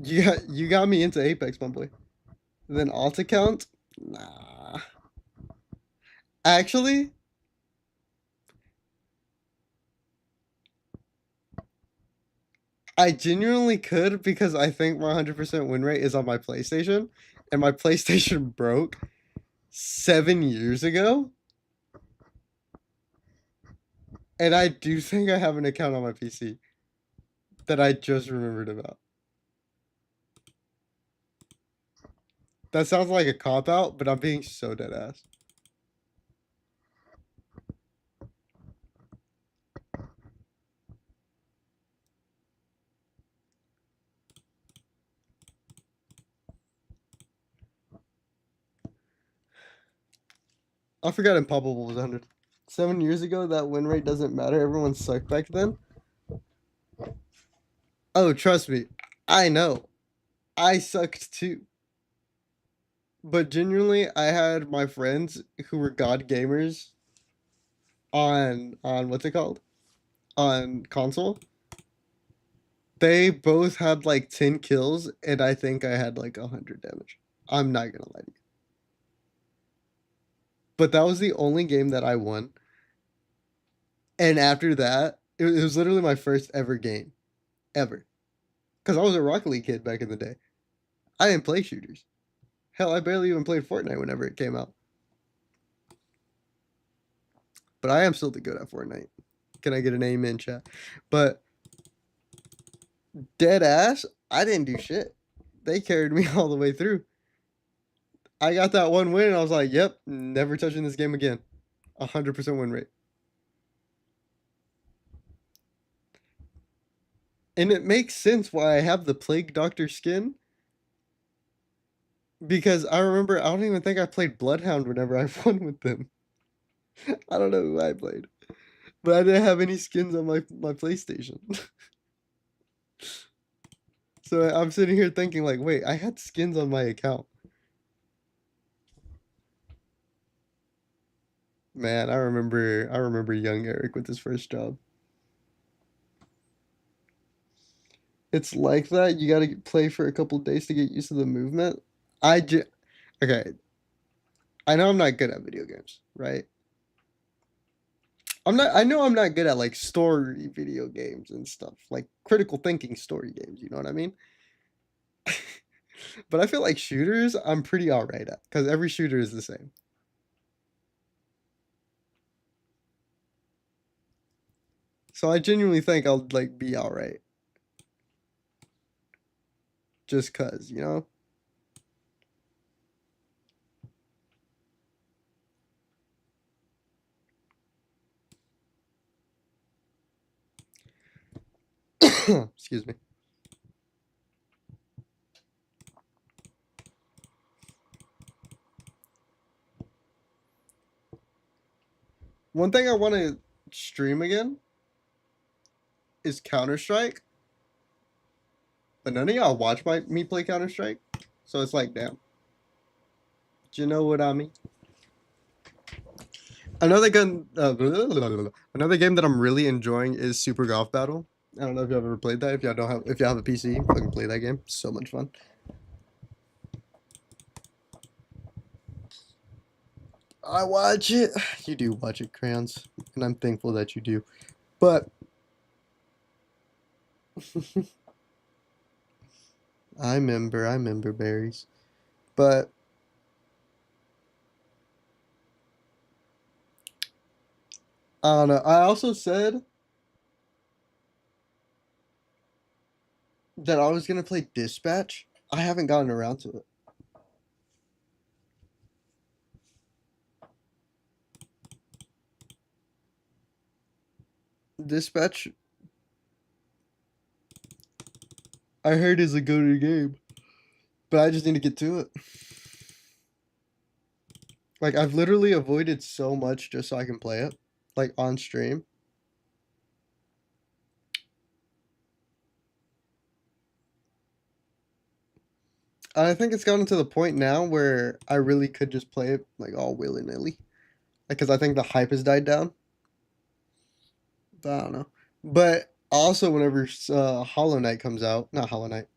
You got me into Apex, my boy. Then alt account? Nah. Actually, I genuinely could because I think my 100% win rate is on my PlayStation, and my PlayStation broke 7 years ago. And I do think I have an account on my PC that I just remembered about. That sounds like a cop out, but I'm being so dead ass. I forgot Impalpable was 100. 7 years ago, that win rate doesn't matter. Everyone sucked back then. Oh, trust me. I know. I sucked too. But genuinely, I had my friends who were god gamers on what's it called? On console. They both had like 10 kills, and I think I had like 100 damage. I'm not gonna lie to you. But that was the only game that I won. And after that, it was literally my first ever game. Ever. Because I was a Rocket League kid back in the day. I didn't play shooters. Hell, I barely even played Fortnite whenever it came out. But I am still good at Fortnite. Can I get an amen, chat? But dead ass, I didn't do shit. They carried me all the way through. I got that one win and I was like, yep, never touching this game again. 100% win rate. And it makes sense why I have the Plague Doctor skin. Because I remember, I don't even think I played Bloodhound whenever I won with them. I don't know who I played. But I didn't have any skins on my PlayStation. So I'm sitting here thinking like, wait, I had skins on my account. Man, I remember young Eric with his first job. It's like that. You got to play for a couple days to get used to the movement. Okay. I know I'm not good at video games, right? I know I'm not good at like story video games and stuff, like critical thinking story games, you know what I mean? But I feel like shooters I'm pretty alright at cuz every shooter is the same. So I genuinely think I'll like be alright. Just cuz, you know? Excuse me. One thing I want to stream again is Counter-Strike. But none of y'all watch me play Counter-Strike. So it's like, damn. Do you know what I mean? Another another game that I'm really enjoying is Super Golf Battle. I don't know if y'all ever played that. If y'all have a PC, fucking play that game. So much fun. I watch it. You do watch it, Crayons, and I'm thankful that you do. But I remember berries. But I don't know. I also said that I was gonna play Dispatch. I haven't gotten around to it. Dispatch, I heard, is a go-to game, but I just need to get to it. Like, I've literally avoided so much just so I can play it, like on stream. I think it's gotten to the point now where I really could just play it like all willy nilly, because I think the hype has died down. But I don't know. But also, whenever Hollow Knight comes out, not Hollow Knight,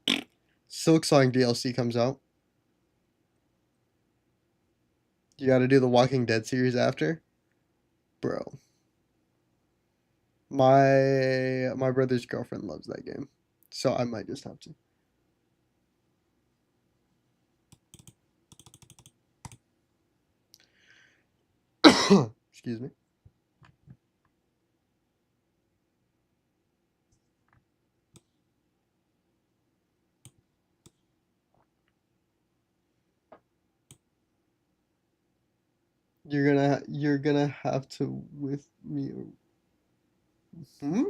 Silksong DLC comes out, you got to do the Walking Dead series after, bro. My brother's girlfriend loves that game, so I might just have to. Excuse me. You're gonna have to with me. Hmm?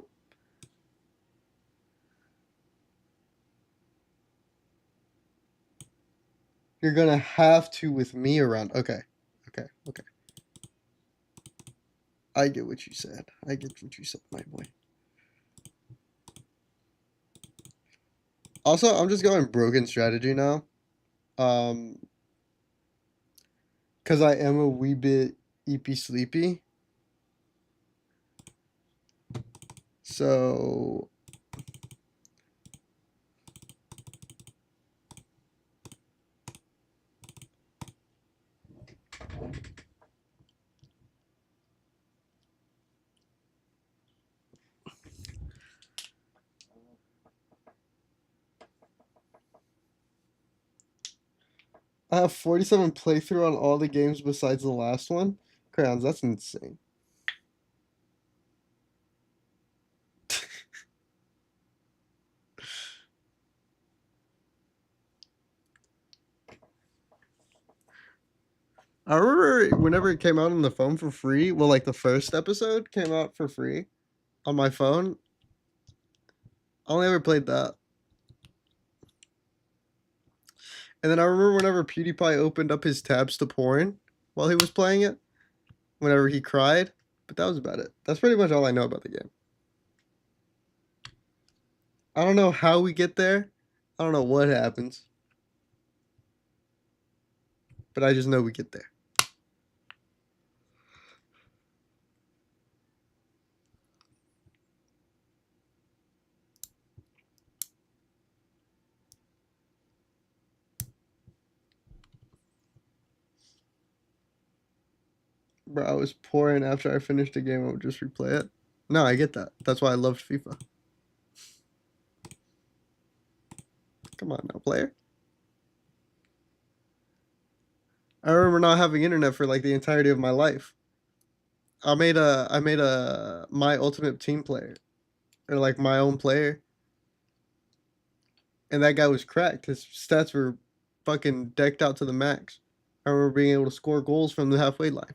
You're gonna have to with me around. Okay. Okay. Okay. I get what you said. I get what you said, my boy. Also, I'm just going broken strategy now. Um, because I am a wee bit eepy sleepy. So I have 47 playthrough on all the games besides the last one. Crayons, that's insane. I remember whenever it came out on the phone for free. Well, like the first episode came out for free on my phone. I only ever played that. And then I remember whenever PewDiePie opened up his tabs to porn while he was playing it, whenever he cried. But that was about it. That's pretty much all I know about the game. I don't know how we get there. I don't know what happens. But I just know we get there. Bro, I was pouring after I finished the game. I would just replay it. No, I get that. That's why I loved FIFA. Come on now, player. I remember not having internet for like the entirety of my life. I made a my ultimate team player, or like my own player, and that guy was cracked. His stats were fucking decked out to the max. I remember being able to score goals from the halfway line.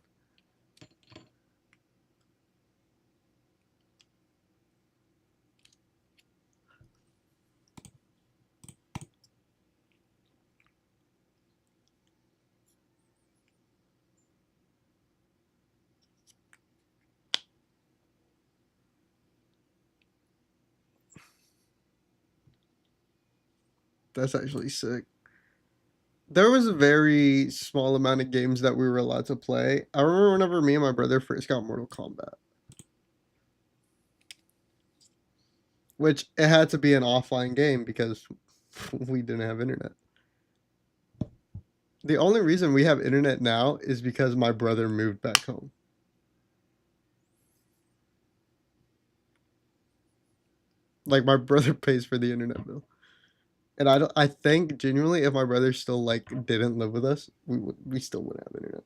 That's actually sick. There was a very small amount of games that we were allowed to play. I remember whenever me and my brother first got Mortal Kombat, which it had to be an offline game because we didn't have internet. The only reason we have internet now is because my brother moved back home. Like my brother pays for the internet bill. And I don't. I think genuinely, if my brother still like didn't live with us, we still wouldn't have internet.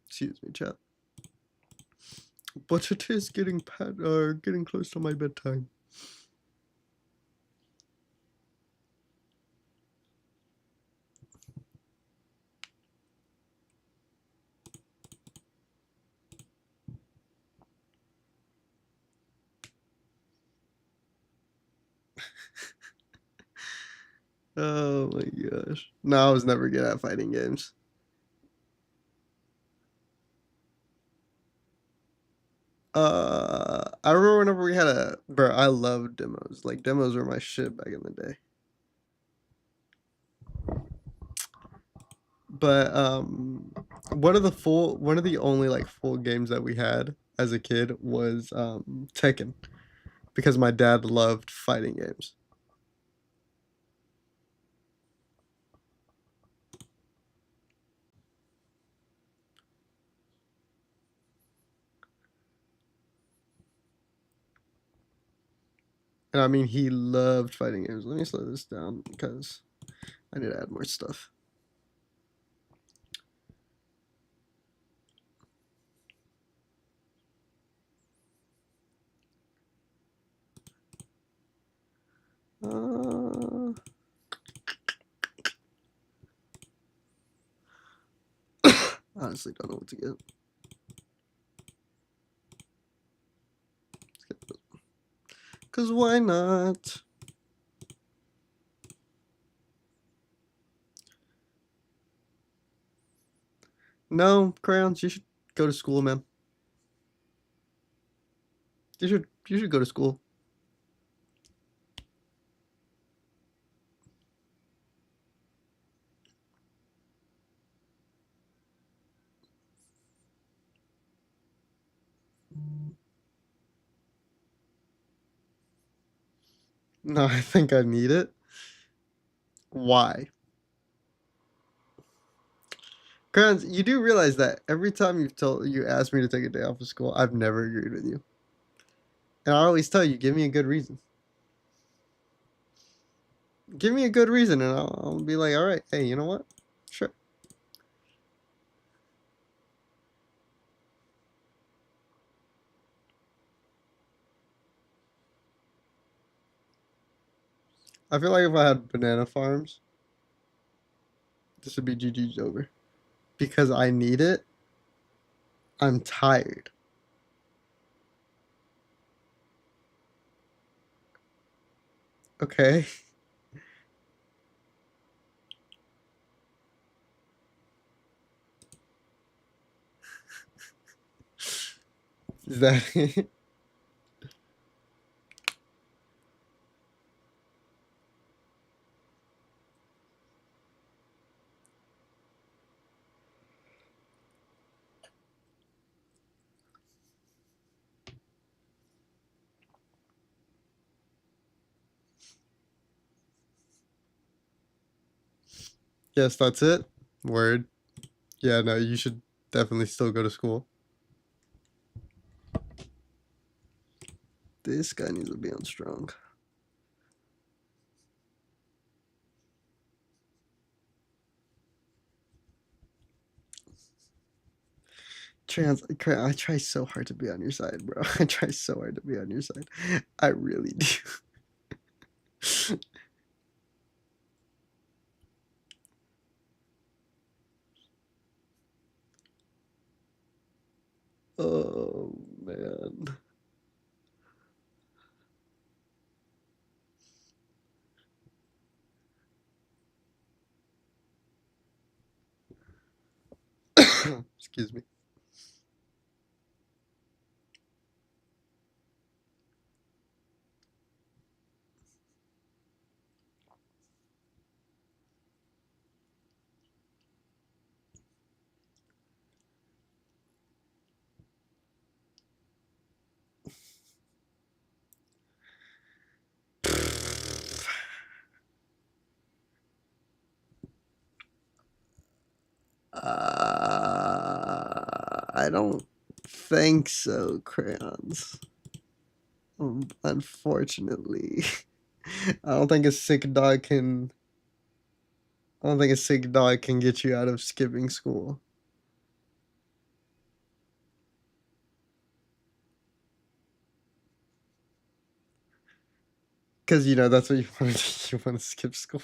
Excuse me, chat. But it is getting getting close to my bedtime. Oh my gosh. No, I was never good at fighting games. I remember whenever we had bro, I loved demos. Like demos were my shit back in the day. But one of the only like full games that we had as a kid was Tekken because my dad loved fighting games. And I mean, he loved fighting games. Let me slow this down because I need to add more stuff. Honestly, don't know what to get. Because why not? No, crayons, you should go to school, man. You should go to school. No, I think I need it. Why? Crayons, you do realize that every time you asked me to take a day off of school, I've never agreed with you. And I always tell you, give me a good reason. Give me a good reason, and I'll be like, all right, hey, you know what? Sure. I feel like if I had banana farms, this would be GG's over. Because I need it, I'm tired. Okay? Is that it? Yes, that's it. Word. Yeah, no, you should definitely still go to school. This guy needs to be on strong. I try so hard to be on your side, bro. I try so hard to be on your side. I really do. Oh man. Excuse me. I don't think so, crayons. Unfortunately. I don't think a sick dog can. I don't think a sick dog can get you out of skipping school. Because, you know, that's what you want to do. You want to skip school.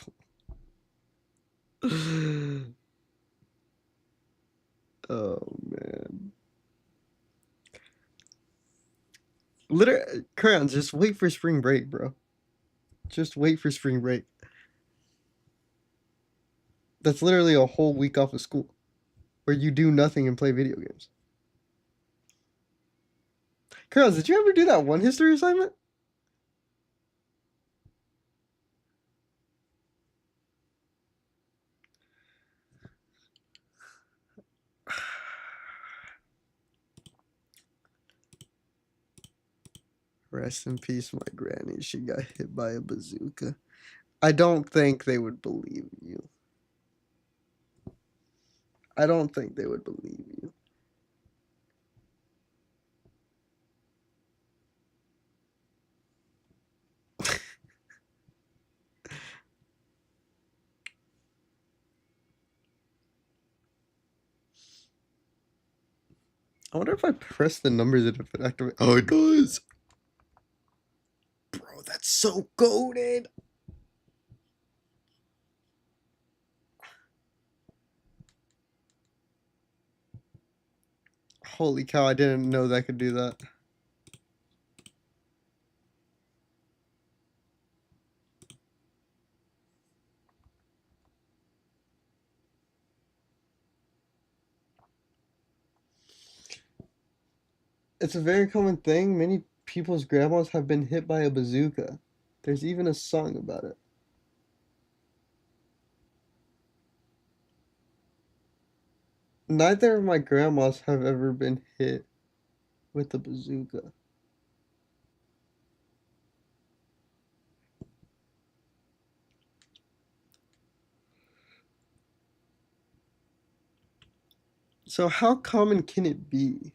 Oh, man. Literally, crayons, just wait for spring break, bro. Just wait for spring break. That's literally a whole week off of school where you do nothing and play video games. Crayons, did you ever do that one history assignment? Rest in peace, my granny. She got hit by a bazooka. I don't think they would believe you. I don't think they would believe you. I wonder if I press the numbers if it activates. Oh, it does. Bro, that's so goated. Holy cow, I didn't know that could do that. It's a very common thing. Many people's grandmas have been hit by a bazooka. There's even a song about it. Neither of my grandmas have ever been hit with a bazooka. So how common can it be?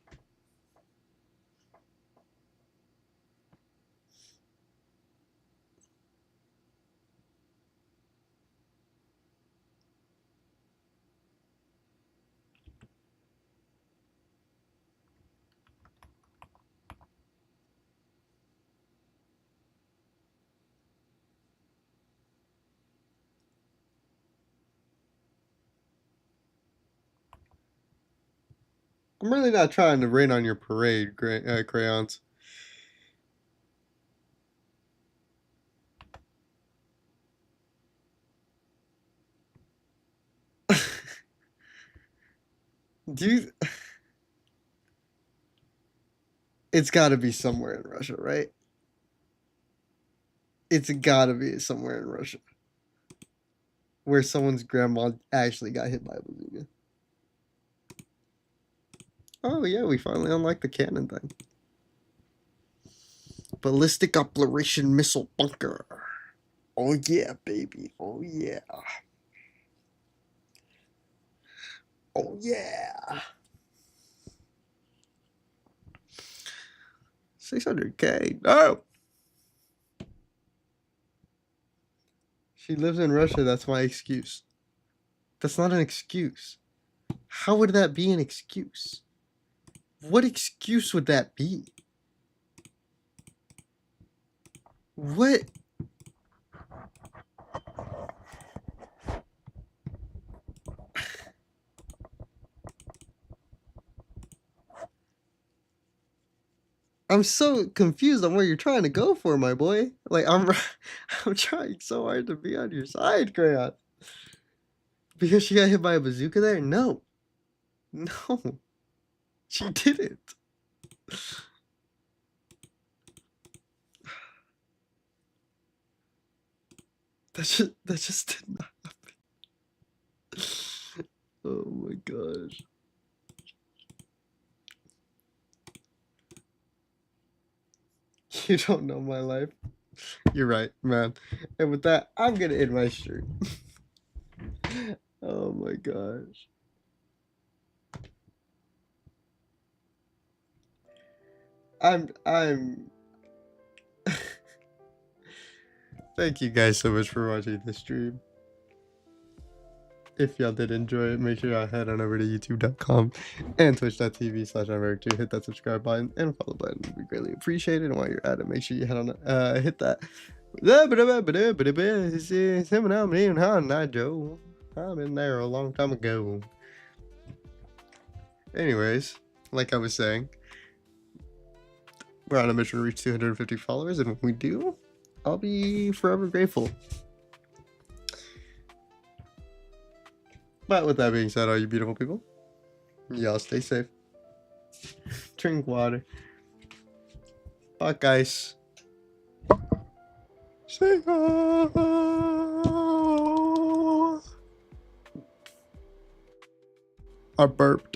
I'm really not trying to rain on your parade, crayons. Do you... It's got to be somewhere in Russia, right? It's got to be somewhere in Russia where someone's grandma actually got hit by a bazooka. Oh yeah, we finally unlocked the cannon thing. Ballistic operation missile bunker. Oh yeah, baby. Oh yeah. Oh yeah. 600K. No. She lives in Russia. That's my excuse. That's not an excuse. How would that be an excuse? What excuse would that be? What? I'm so confused on where you're trying to go for, my boy. Like I'm trying so hard to be on your side, Crayon. Because she got hit by a bazooka there? No. No. She didn't. That just did not happen. Oh my gosh. You don't know my life. You're right, man. And with that, I'm gonna end my stream. Oh my gosh. I'm Thank you guys so much for watching this stream. If y'all did enjoy it, make sure y'all head on over to youtube.com and twitch.tv/I'mEric2. Hit that subscribe button and follow button. We greatly appreciate it. And while you're at it, make sure you head on hit that. Joe. I've been there a long time ago. Anyways, like I was saying, we're on a mission to reach 250 followers, and when we do, I'll be forever grateful. But with that being said, all you beautiful people, y'all stay safe. Drink water. Fuck ice. Say I burped.